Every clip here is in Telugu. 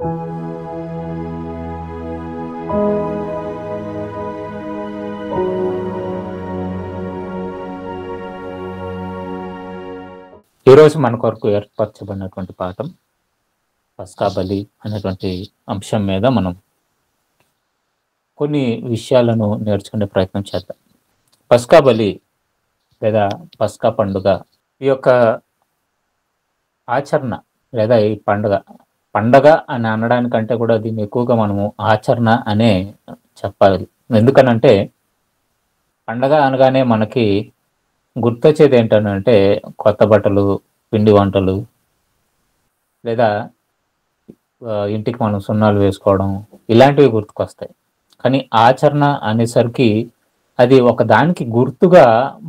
ఈరోజు మన కొరకు ఏర్పరచబడినటువంటి పాఠం పస్కా బలి అనేటువంటి అంశం మీద మనం కొన్ని విషయాలను నేర్చుకునే ప్రయత్నం చేద్దాం. పస్కా బలి లేదా పస్కా పండుగ ఈ యొక్క ఆచరణ లేదా ఈ పండగ అని అనడానికంటే కూడా దీన్ని ఎక్కువగా మనము ఆచరణ అనే చెప్పాలి. ఎందుకనంటే పండగ అనగానే మనకి గుర్తొచ్చేది ఏంటనంటే కొత్త బట్టలు, పిండి వంటలు, లేదా ఇంటికి మనం సున్నాలు వేసుకోవడం, ఇలాంటివి గుర్తుకొస్తాయి. కానీ ఆచరణ అనేసరికి అది ఒక దానికి గుర్తుగా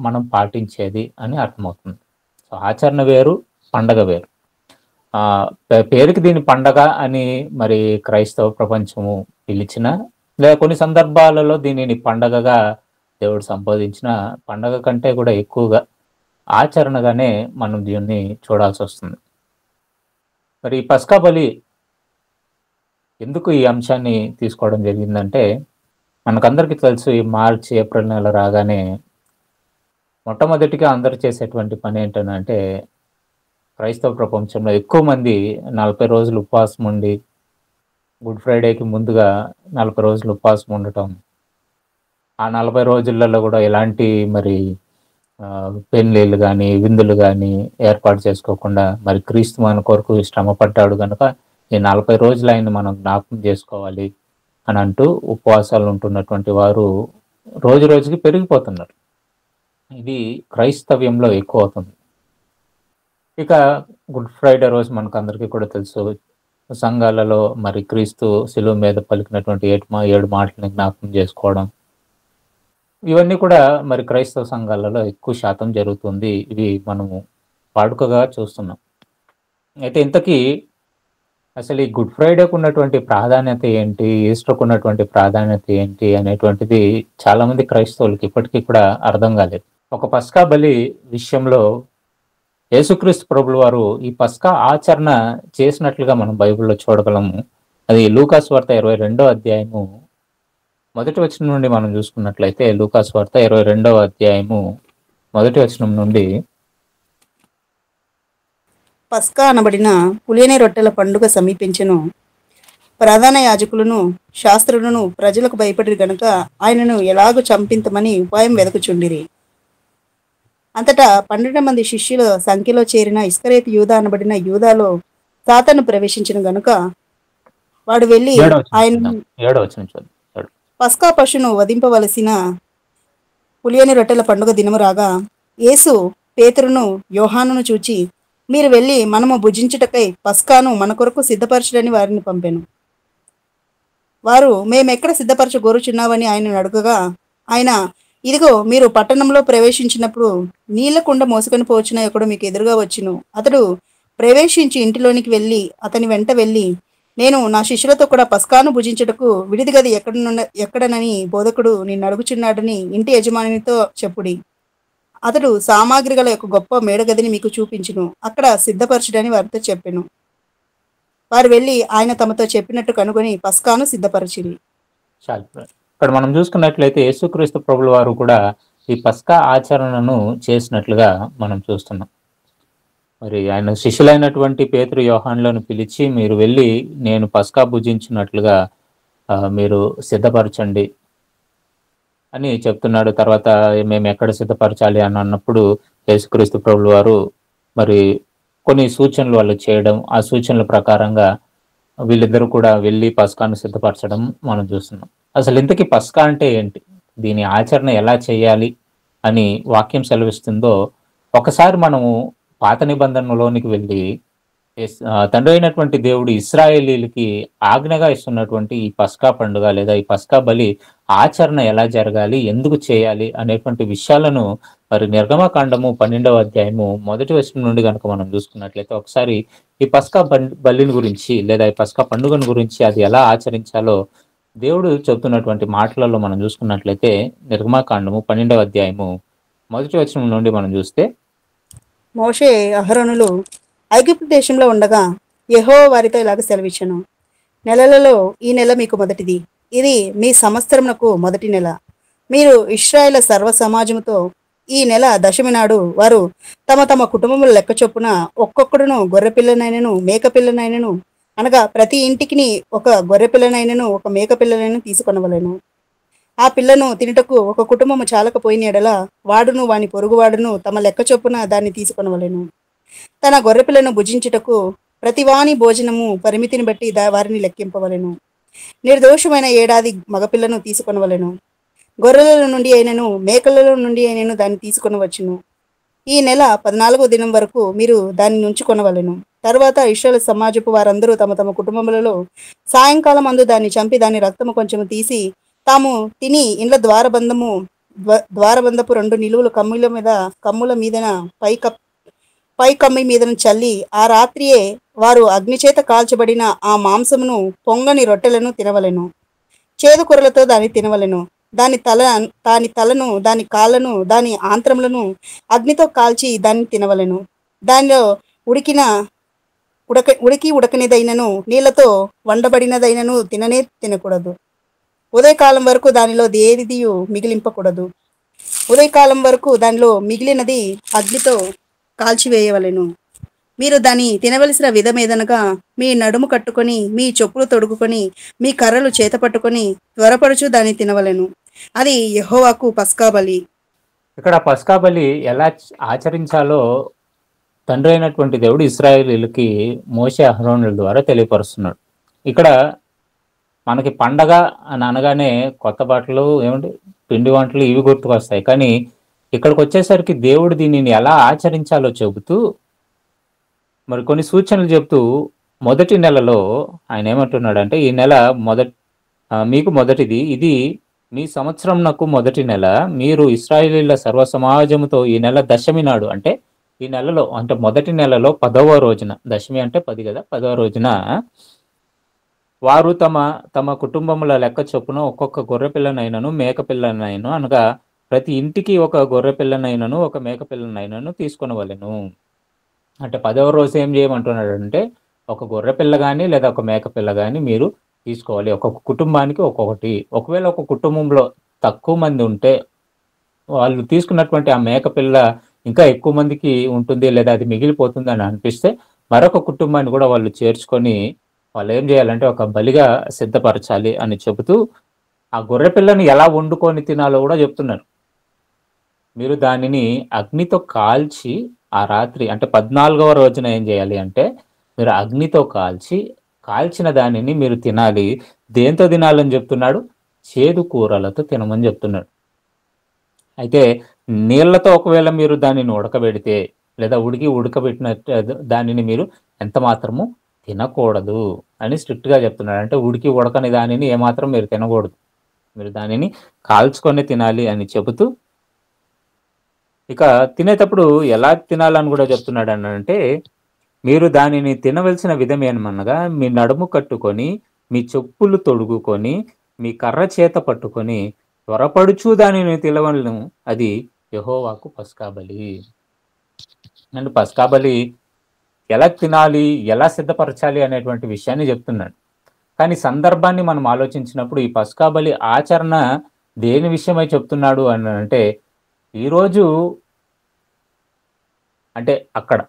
మనం పాటించేది అని అర్థమవుతుంది. సో ఆచరణ వేరు, పండగ వేరు. పేరుకి దీని పండగ అని మరి క్రైస్తవ ప్రపంచము పిలిచిన, లేదా కొన్ని సందర్భాలలో దీనిని పండగగా దేవుడు సంబోధించిన, పండగ కంటే కూడా ఎక్కువగా ఆచరణగానే మనం దీన్ని చూడాల్సి వస్తుంది. మరి పస్కా బలి ఎందుకు ఈ అంశాన్ని తీసుకోవడం జరిగిందంటే, మనకందరికీ తెలుసు ఈ మార్చ్, ఏప్రిల్ నెల రాగానే మొట్టమొదటిగా అందరూ చేసేటువంటి పని ఏంటంటే, క్రైస్తవ ప్రపంచంలో ఎక్కువ మంది 40 రోజులు ఉపవాసం ఉండి, గుడ్ ఫ్రైడేకి ముందుగా 40 రోజులు ఉపవాసం ఉండటం. ఆ 40 రోజులలో కూడా ఎలాంటి మరి పెళ్ళిళ్ళు కానీ, విందులు కానీ ఏర్పాటు చేసుకోకుండా, మరి క్రీస్తు మన కొరకు శ్రమ పడ్డాడు కనుక ఈ 40 రోజులు ఆయన మనం జ్ఞాపకం చేసుకోవాలి అని అంటూ ఉపవాసాలు ఉంటున్నటువంటి వారు రోజు రోజుకి పెరిగిపోతున్నారు. ఇది క్రైస్తవ్యంలో ఎక్కువ అవుతుంది. ఇక గుడ్ ఫ్రైడే రోజు మనకు అందరికీ కూడా తెలుసు, సంఘాలలో మరి క్రీస్తు శిలువ మీద పలికినటువంటి 7 మాటలని జ్ఞాపకం చేసుకోవడం, ఇవన్నీ కూడా మరి క్రైస్తవ సంఘాలలో ఎక్కువ శాతం జరుగుతుంది. ఇవి మనము వాడుకగా చూస్తున్నాం. అయితే ఇంతకీ అసలు ఈ గుడ్ ఫ్రైడేకు ఉన్నటువంటి ప్రాధాన్యత ఏంటి, ఈస్టర్కు ఉన్నటువంటి ప్రాధాన్యత ఏంటి అనేటువంటిది చాలా మంది క్రైస్తవులకి ఇప్పటికీ కూడా అర్థం కాలేదు. ఒక పస్కా బలి విషయంలో యేసుక్రీస్తు ప్రభుల వారు ఈ పస్కా ఆచరణ చేసినట్లుగా మనం బైబిల్లో చూడగలము. అది లూకాసు వార్త 22వ అధ్యాయము మొదటి వచనం నుండి మనం చూసుకున్నట్లయితే, లూకాసు వార్త 22వ అధ్యాయము మొదటి వచనం నుండి, పస్కా అనబడిన పులియని రొట్టెల పండుగ సమీపించెను. ప్రధాన యాజకులను, శాస్త్రులను ప్రజలకు భయపడి గనుక ఆయనను ఎలాగూ చంపింతమని ఉపాయం వెదకుచుండిరి. అంతటా 12 మంది శిష్యుల సంఖ్యలో చేరిన ఇస్కరియోతు యూదా అనబడిన యూదాలో సాతాను ప్రవేశించిన గనుక వాడు వెళ్ళి ఆయన పస్కా పశును వధింపవలసిన పులియని రొట్టెల పండుగ దినము రాగా, యేసు పేతురును, యోహానును చూచి, మీరు వెళ్ళి మనము భుజించుటకై పస్కాను మన కొరకు సిద్ధపరచుడని వారిని పంపెను. వారు, మేమెక్కడ సిద్ధపరచగోరుచున్నావని ఆయనను అడుగగా, ఆయన, ఇదిగో మీరు పట్టణంలో ప్రవేశించినప్పుడు నీళ్ల కుండ మోసుకొని పోవచ్చున ఒకడు మీకు ఎదురుగా వచ్చును. అతడు ప్రవేశించి ఇంటిలోనికి వెళ్ళి అతని వెంట వెళ్ళి, నేను నా శిష్యులతో కూడా పస్కాను భుజించుటకు విడిది గది ఎక్కడనని బోధకుడు నిన్ను అడుగుచున్నాడని ఇంటి యజమానితో చెప్పుడి. అతడు సామాగ్రి గల ఒక గొప్ప మేడగదిని మీకు చూపించును, అక్కడ సిద్ధపరచుడని వారితో చెప్పెను. వారు వెళ్ళి ఆయన తమతో చెప్పినట్టు కనుగొని పస్కాను సిద్ధపరచిరి. ఇక్కడ మనం చూసుకున్నట్లయితే యేసుక్రీస్తు ప్రభుల వారు కూడా ఈ పస్కా ఆచరణను చేసినట్లుగా మనం చూస్తున్నాం. మరి ఆయన శిష్యులైనటువంటి పేతురు, యోహానులను పిలిచి, మీరు వెళ్ళి నేను పస్కా భుజించినట్లుగా మీరు సిద్ధపరచండి అని చెప్తున్నాడు. తర్వాత మేము ఎక్కడ సిద్ధపరచాలి అని అన్నప్పుడు యేసుక్రీస్తు ప్రభుల వారు మరి కొన్ని సూచనలు వాళ్ళు చేయడం, ఆ సూచనల ప్రకారంగా వీళ్ళిద్దరూ కూడా వెళ్ళి పస్కాను సిద్ధపరచడం మనం చూస్తున్నాం. అసలు ఇంతకీ పస్కా అంటే ఏంటి, దీని ఆచరణ ఎలా చేయాలి అని వాక్యం సెలవిస్తుందో ఒకసారి మనము పాత నిబంధనలోనికి వెళ్ళి తండ్రి అయినటువంటి దేవుడు ఇశ్రాయేలీలకి ఆజ్ఞగా ఇస్తున్నటువంటి ఈ పస్కా పండుగ లేదా ఈ పస్కా బలి ఆచరణ ఎలా జరగాలి, ఎందుకు చేయాలి అనేటువంటి విషయాలను మరి నిర్గమకాండము 12వ అధ్యాయము మొదటి వచనం నుండి కనుక మనం చూసుకున్నట్లయితే, ఒకసారి ఈ పస్కా బలిని గురించి లేదా ఈ పస్కా పండుగను గురించి అది ఎలా ఆచరించాలో దేవుడు చెబుతున్నటువంటి మాటలలో మనం చూసుకున్నట్లయితే, నిర్గమకాండము 12వ అధ్యాయము మొదటి వచనం నుండి మనం చూస్తే, మోషే అహరోనులు ఐగుప్తు దేశంలో ఉండగా యెహోవా వారితో ఇలాగ సెలవిచ్చెను, నెలలలో ఈ నెల మీకు మొదటిది. ఇది మీ సంవత్సరమునకు మొదటి నెల. మీరు ఇశ్రాయేలు సర్వ సమాజముతో ఈ నెల దశమి నాడు వారు తమ తమ కుటుంబముల లెక్క చొప్పున ఒక్కొక్కడును గొర్రెపిల్లనైనను మేకపిల్లనైనను, అనగా ప్రతి ఇంటికి ఒక గొర్రెపిల్లనైనను ఒక మేకపిల్లనైనను తీసుకొనవలెను. ఆ పిల్లను తినుటకు ఒక కుటుంబము చాలకపోయిన ఎడల వాడును వాని పొరుగువాడును తమ లెక్క చొప్పున దాన్ని తీసుకొనవలెను. తన గొర్రెపిల్లను భుజించుటకు ప్రతివాని భోజనము పరిమితిని బట్టి వారిని లెక్కింపవలెను. నిర్దోషమైన ఏడాది మగపిల్లను తీసుకొనవలెను. గొర్రెల నుండి అయినను మేకల నుండి అయినను దాన్ని తీసుకొనవచ్చును. ఈ నెల 14వ దినం వరకు మీరు దాన్ని ఉంచుకొనవలెను. తర్వాత ఇశ్రాయేలు సమాజపు వారందరూ తమ తమ కుటుంబములలో సాయంకాలం అందు దాన్ని చంపి దాని రక్తము కొంచెము తీసి తాము తిని ఇండ్ల ద్వారబంధపు 2 నిలువుల కమ్ముల మీదన పై కమ్మి మీదను చల్లి ఆ రాత్రియే వారు అగ్నిచేత కాల్చబడిన ఆ మాంసమును పొంగని రొట్టెలను తినవలెను. చేదు కూరలతో దాన్ని తినవలెను. దాని తలను దాని కాళ్ళను దాని ఆంత్రములను అగ్నితో కాల్చి దాన్ని తినవలెను. దానిలో ఉడకనిదైనను నీళ్లతో వండబడినదైనను తినకూడదు. ఉదయకాలం వరకు దానిలో దేనిదియు మిగిలింపకూడదు. ఉదయకాలం వరకు దానిలో మిగిలినది అగ్నితో కాల్చివేయవలెను. మీరు దాన్ని తినవలసిన విధమేదనగా మీ నడుము కట్టుకొని మీ చెప్పులు తొడుగుకొని మీ కర్రలు చేత పట్టుకొని త్వరపడుచు దాన్ని తినవలెను. అది యెహోవాకు పస్కా బలి. ఇక్కడ పస్కా బలి ఎలా ఆచరించాలో తండ్రి అయినటువంటి దేవుడు ఇశ్రాయేలీయులకి మోషే అహరోనుల ద్వారా తెలియపరుస్తున్నాడు. ఇక్కడ మనకి పండగ అని అనగానే కొత్త బట్టలు ఏమిటి పిండి వంటలు ఇవి గుర్తుకొస్తాయి. కానీ ఇక్కడికి వచ్చేసరికి దేవుడు దీనిని ఎలా ఆచరించాలో చెబుతూ మరి కొన్ని సూచనలు చెబుతూ మొదటి నెలలో ఆయన ఏమంటున్నాడంటే ఈ నెల మీకు మొదటిది, ఇది మీ సంవత్సరంనకు మొదటి నెల. మీరు ఇశ్రాయేలీయుల సర్వ సమాజముతో ఈ నెల దశమి నాడు, అంటే ఈ నెలలో అంటే మొదటి నెలలో 10వ రోజున, దశమి అంటే 10 కదా, 10వ రోజున వారు తమ తమ కుటుంబముల లెక్క చొప్పున ఒక్కొక్క గొర్రెపిల్లనైనను మేకపిల్లనైనను, అనగా ప్రతి ఇంటికి ఒక గొర్రెపిల్లనైనను ఒక మేకపిల్లనైనను తీసుకొనవలెను. అంటే 10వ రోజు ఏం చేయమంటున్నాడంటే ఒక గొర్రెపిల్ల కానీ లేదా ఒక మేకపిల్ల కానీ మీరు తీసుకోవాలి. ఒక్కొక్క కుటుంబానికి ఒక్కొక్కటి. ఒకవేళ ఒక కుటుంబంలో తక్కువ మంది ఉంటే వాళ్ళు తీసుకున్నటువంటి ఆ మేకపిల్ల ఇంకా ఎక్కువ మందికి ఉంటుంది లేదా అది మిగిలిపోతుంది అని అనిపిస్తే మరొక కుటుంబాన్ని కూడా వాళ్ళు చేర్చుకొని వాళ్ళు ఏం చేయాలంటే ఒక బలిగా సిద్ధపరచాలి అని చెబుతూ ఆ గొర్రెపిల్లని ఎలా వండుకొని తినాలో కూడా చెప్తున్నారు. మీరు దానిని అగ్నితో కాల్చి ఆ రాత్రి అంటే 14వ రోజున ఏం చేయాలి అంటే మీరు అగ్నితో కాల్చిన దానిని మీరు తినాలి. దేంతో తినాలని చెప్తున్నాడు? చేదు కూరలతో తినమని చెప్తున్నాడు. అయితే నీళ్లతో ఒకవేళ మీరు దానిని ఉడకబెడితే లేదా ఉడకబెట్టిన దానిని మీరు ఎంత మాత్రము తినకూడదు అని స్ట్రిక్ట్గా చెప్తున్నాడు. అంటే ఉడకని దానిని ఏమాత్రం మీరు తినకూడదు, మీరు దానిని కాల్చుకొని తినాలి అని చెబుతూ ఇక తినేటప్పుడు ఎలా తినాలని కూడా చెప్తున్నాడు అంటే మీరు దానిని తినవలసిన విధం ఏమనగా మీ నడుము కట్టుకొని మీ చెప్పులు తొడుగుకొని మీ కర్ర చేత పట్టుకొని త్వరపడుచు దానిని తినవలను. అది యెహోవాకు పస్కా బలి. అండ్ పస్కా బలి ఎలా తినాలి, ఎలా సిద్ధపరచాలి అనేటువంటి విషయాన్ని చెప్తున్నాడు. కానీ సందర్భాన్ని మనం ఆలోచించినప్పుడు ఈ పస్కా బలి ఆచరణ దేని విషయమై చెప్తున్నాడు అని అంటే ఈరోజు అంటే అక్కడ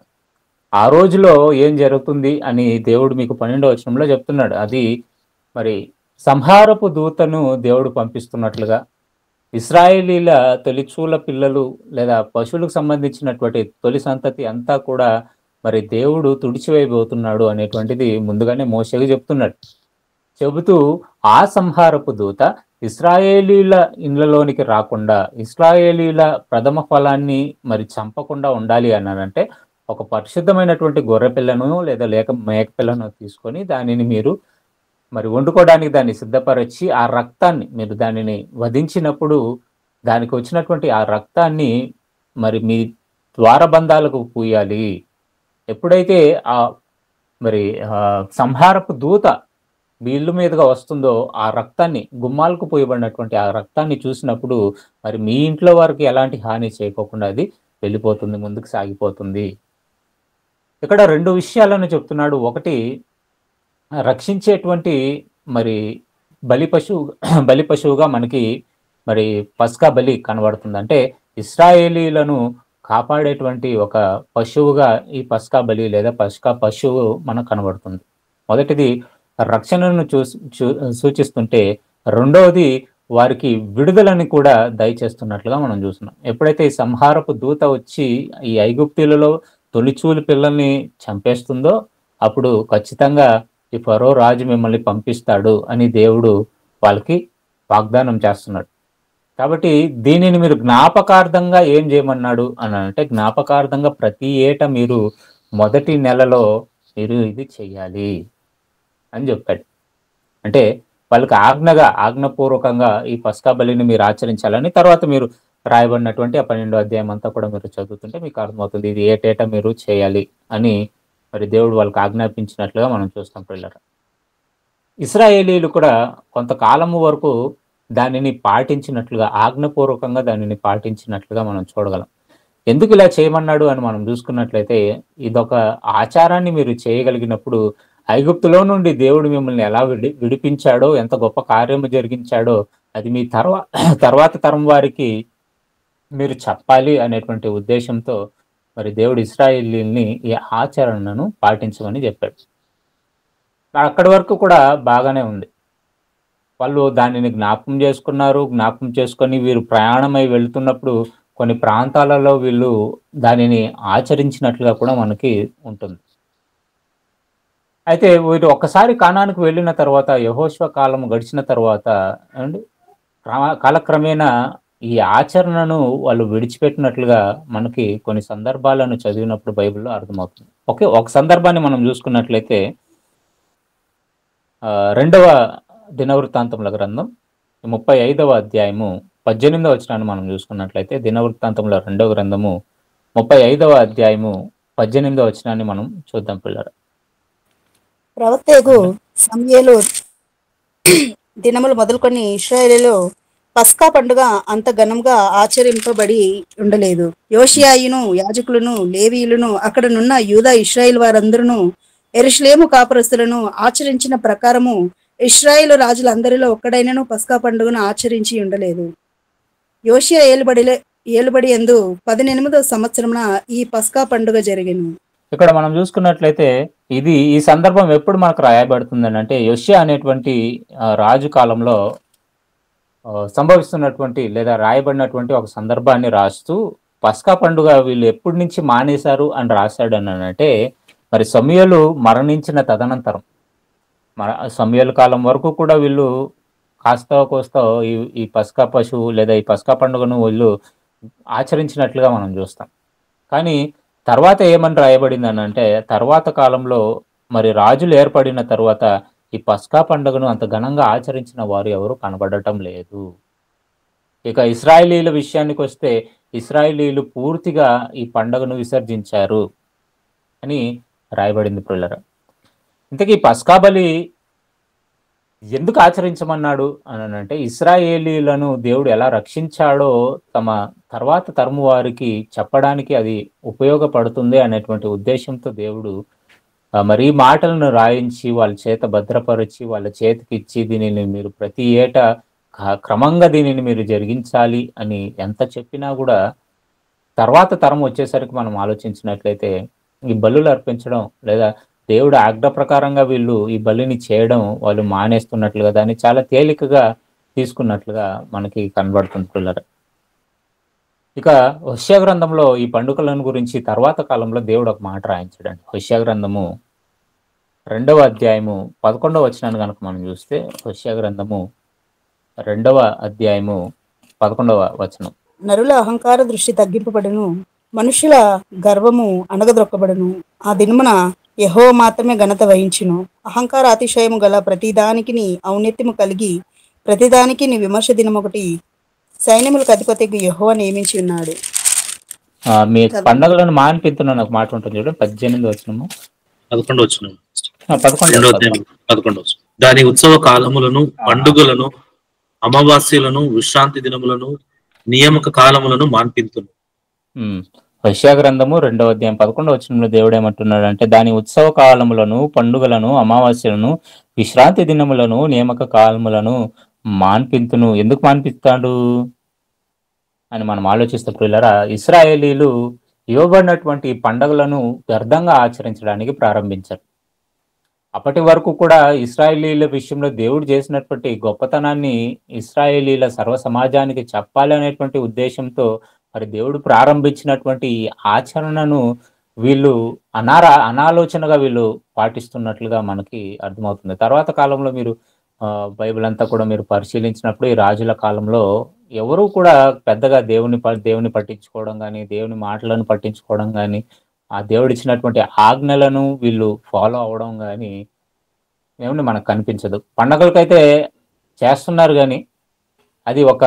ఆ రోజులో ఏం జరుగుతుంది అని దేవుడు మీకు 12వ వచనంలో చెప్తున్నాడు. అది మరి సంహారపు దూతను దేవుడు పంపిస్తున్నట్లుగా ఇశ్రాయేలీల తొలిచూల పిల్లలు లేదా పశువులకు సంబంధించినటువంటి తొలి సంతతి అంతా కూడా మరి దేవుడు తుడిచివేయబోతున్నాడు అనేటువంటిది ముందుగానే మోషేకు చెప్తున్నాడు. చెబుతూ ఆ సంహారపు దూత ఇశ్రాయేలీల ఇండ్లలోనికి రాకుండా ఇశ్రాయేలీల ప్రథమ ఫలాన్ని మరి చంపకుండా ఉండాలి అన్నారంటే ఒక పరిశుద్ధమైనటువంటి గొర్రెపిల్లను లేదా మేకపిల్లను తీసుకొని దానిని మీరు మరి వండుకోవడానికి దాన్ని సిద్ధపరిచి ఆ రక్తాన్ని మీరు దానిని వధించినప్పుడు దానికి వచ్చినటువంటి ఆ రక్తాన్ని మరి మీ ద్వారబంధాలకు పూయాలి. ఎప్పుడైతే ఆ మరి సంహారపు దూత మీ ఇల్లు మీదుగా వస్తుందో ఆ రక్తాన్ని గుమ్మాలకు పోయబడినటువంటి ఆ రక్తాన్ని చూసినప్పుడు మరి మీ ఇంట్లో వారికి ఎలాంటి హాని చేయకోకుండా అది వెళ్ళిపోతుంది, ముందుకు సాగిపోతుంది. ఇక్కడ 2 విషయాలను చెప్తున్నాడు. ఒకటి రక్షించేటువంటి మరి బలి పశువు బలి పశువుగా మనకి మరి పస్కా బలి కనబడుతుంది. అంటే ఇశ్రాయేలీలను కాపాడేటువంటి ఒక పశువుగా ఈ పస్కా బలి లేదా పస్కా పశువు మనకు కనబడుతుంది. మొదటిది రక్షణను సూచిస్తుంటే, రెండవది వారికి విడుదలని కూడా దయచేస్తున్నట్లుగా మనం చూస్తున్నాం. ఎప్పుడైతే ఈ సంహారపు దూత వచ్చి ఈ ఐగుప్తీయులలో తొలిచూలు పిల్లల్ని చంపేస్తుందో, అప్పుడు ఖచ్చితంగా ఈ ఫరో రాజు మిమ్మల్ని పంపిస్తాడు అని దేవుడు వాళ్ళకి వాగ్దానం చేస్తున్నాడు. కాబట్టి దీనిని మీరు జ్ఞాపకార్థంగా ఏం చేయమన్నాడు అని అంటే, జ్ఞాపకార్థంగా ప్రతి ఏటా మీరు మొదటి నెలలో మీరు ఇది చెయ్యాలి అని చెప్పాడు. అంటే వాళ్ళకి ఆజ్ఞపూర్వకంగా ఈ పస్కా బలిని మీరు ఆచరించాలని. తర్వాత మీరు రాయబడినటువంటి ఆ 12వ అధ్యాయం అంతా కూడా మీరు చదువుతుంటే మీకు అర్థమవుతుంది, ఇది ఏటేటా మీరు చేయాలి అని మరి దేవుడు వాళ్ళకి ఆజ్ఞాపించినట్లుగా మనం చూస్తాం పిల్లలు. ఇశ్రాయేలీలు కూడా కొంతకాలము వరకు దానిని పాటించినట్లుగా, ఆజ్ఞపూర్వకంగా దానిని పాటించినట్లుగా మనం చూడగలం. ఎందుకు ఇలా చేయమన్నాడు అని మనం చూసుకున్నట్లయితే, ఇదొక ఆచారాన్ని మీరు చేయగలిగినప్పుడు ఐగుప్తులో నుండి దేవుడు మిమ్మల్ని ఎలా విడిపించాడో, ఎంత గొప్ప కార్యము జరిగించాడో అది మీ తర్వాత తరం వారికి మీరు చెప్పాలి అనేటువంటి ఉద్దేశంతో మరి దేవుడు ఇశ్రాయేలీల్ని ఈ ఆచరణను పాటించమని చెప్పాడు. అక్కడి వరకు కూడా బాగానే ఉంది. వాళ్ళు దానిని జ్ఞాపకం చేసుకున్నారు. జ్ఞాపకం చేసుకొని వీరు ప్రయాణమై వెళ్తున్నప్పుడు కొన్ని ప్రాంతాలలో వీళ్ళు దానిని ఆచరించినట్లుగా కూడా మనకి ఉంటుంది. అయితే వీరు ఒక్కసారి కానానికి వెళ్ళిన తర్వాత, యెహోషువ కాలం గడిచిన తర్వాత అండ్ కాలక్రమేణా ఈ ఆచరణను వాళ్ళు విడిచిపెట్టినట్లుగా మనకి కొన్ని సందర్భాలను చదివినప్పుడు బైబిల్లో అర్థమవుతుంది. ఒక సందర్భాన్ని మనం చూసుకున్నట్లయితే, 2వ దినవృత్తాంతముల గ్రంథం 35వ అధ్యాయము 18వ వచనాన్ని మనం చూసుకున్నట్లయితే, దినవృత్తాంతముల 2వ గ్రంథము 35వ అధ్యాయము 18వ వచనాన్ని మనం చూద్దాం పిల్లలు. ప్రవక్తయగు సమూయేలు దినములు మొదలుకొని ఇశ్రాయేలులో పస్కా పండుగ అంత ఘనంగా ఆచరింపబడి ఉండలేదు. యోషియాయును, యాజకులను, లేవీయులను, అక్కడనున్న యూదా ఇశ్రాయేల్ వారందరూ యెరూషలేము కాపురస్తులను ఆచరించిన ప్రకారము ఇశ్రాయేలు రాజులందరిలో ఒక్కడైనను పస్కా పండుగను ఆచరించి ఉండలేదు. యోషియా ఏలుబడి యందు 18వ సంవత్సరమున ఈ పస్కా పండుగ జరిగెను. ఇక్కడ మనం చూసుకున్నట్లయితే ఈ సందర్భం ఎప్పుడు మనకు రాయబడుతుందని అంటే, యోషియా అనేటువంటి రాజు కాలంలో సంభవిస్తున్నటువంటి లేదా రాయబడినటువంటి ఒక సందర్భాన్ని రాస్తూ, పస్కా పండుగ వీళ్ళు ఎప్పటి నుంచి మానేశారు అని రాశాడు అని అంటే, మరి సమూయేలు మరణించిన తదనంతరం, సమూయేలు కాలం వరకు కూడా వీళ్ళు కోస్తా ఈ పస్కా పశువు లేదా ఈ పస్కా పండుగను వీళ్ళు ఆచరించినట్లుగా మనం చూస్తాం. కానీ తర్వాత ఏమని రాయబడింది అని అంటే, తర్వాత కాలంలో మరి రాజులు ఏర్పడిన తర్వాత ఈ పస్కా పండుగను అంత ఘనంగా ఆచరించిన వారు ఎవరు కనబడటం లేదు. ఇక ఇశ్రాయేలీల విషయానికి వస్తే, ఇశ్రాయేలీలు పూర్తిగా ఈ పండుగను విసర్జించారు అని రాయబడింది పిల్లలు. ఇంతకీ పస్కా బలి ఎందుకు ఆచరించమన్నాడు అని అంటే, ఇశ్రాయేలీలను దేవుడు ఎలా రక్షించాడో తమ తర్వాత తరము వారికి చెప్పడానికి అది ఉపయోగపడుతుంది అనేటువంటి ఉద్దేశంతో దేవుడు మరి మాటలను రాయించి వాళ్ళ చేత భద్రపరిచి వాళ్ళ చేతికి ఇచ్చి, దీనిని మీరు ప్రతి ఏటా క్రమంగా దీనిని మీరు జరిగించాలి అని ఎంత చెప్పినా కూడా తర్వాత తరం వచ్చేసరికి మనం ఆలోచించినట్లయితే, ఈ బలులు అర్పించడం లేదా దేవుడు ఆజ్ఞ ప్రకారంగా వీళ్ళు ఈ బలిని చేయడం వాళ్ళు మానేస్తున్నట్లుగా, దాన్ని చాలా తేలికగా తీసుకున్నట్లుగా మనకి కనబడుతుంది పిల్లలు. ఇక హోషేయ గ్రంథంలో ఈ పండుగలను గురించి తర్వాత కాలంలో దేవుడు ఒక మాట రాయించాడండి. హోషేయ గ్రంథము 2వ అధ్యాయము 11వ వచనాన్ని కనుక మనం చూస్తే, హోషేయ గ్రంథము 2వ అధ్యాయము 11వ వచనం. నరుల అహంకార దృష్టి తగ్గింపబడును, మనుషుల గర్వము అణగద్రొక్కబడును. ఆ దినమున యెహోవా మాత్రమే ఘనత వహించును. అహంకార అతిశయము గల ప్రతిదానికి ఔన్నత్యము కలిగి ప్రతిదానికి విమర్శ దినం ఒకటి సైన్యములకు అధిపతికి యెహోవా నియమించి ఉన్నాడు. మీ పండుగలను మాన్పిస్తున్న నాకు మాట ఉంటుంది చూడండి, 18వ వచనము 11వ వచనం. 11వ. దాని ఉత్సవ కాలములను, పండుగలను, అమావాస్యలను, విశ్రాంతి దినములను, నియామక కాలములను మాన్పింతును. యెషయా గ్రంథము 2వ అధ్యాయం 11వ వచనంలో దేవుడు ఏమంటున్నాడు అంటే, దాని ఉత్సవ కాలములను, పండుగలను, అమావాస్యలను, విశ్రాంతి దినములను, నియామక కాలములను మాన్పింతును. ఎందుకు మాన్పిస్తాడు అని మనం ఆలోచిస్తే ప్రియులారా, ఇశ్రాయేలీలు ఇవ్వబడినటువంటి ఈ పండుగలను వ్యర్థంగా ఆచరించడానికి ప్రారంభించారు. అప్పటి వరకు కూడా ఇశ్రాయేలీల విషయంలో దేవుడు చేసినటువంటి గొప్పతనాన్ని ఇశ్రాయేలీల సర్వ సమాజానికి చెప్పాలి అనేటువంటి ఉద్దేశంతో మరి దేవుడు ప్రారంభించినటువంటి ఈ ఆచరణను వీళ్ళు అనాలోచనగా వీళ్ళు పాటిస్తున్నట్లుగా మనకి అర్థమవుతుంది. తర్వాత కాలంలో మీరు బైబిల్ అంతా కూడా మీరు పరిశీలించినప్పుడు ఈ రాజుల కాలంలో ఎవరు కూడా పెద్దగా దేవుని పట్టించుకోవడం కానీ, దేవుని మాటలను పట్టించుకోవడం కానీ, ఆ దేవుడు ఇచ్చినటువంటి ఆజ్ఞలను వీళ్ళు ఫాలో అవడం కానీ ఏమండి మనకు కనిపించదు. పండగలకైతే చేస్తున్నారు కానీ అది ఒక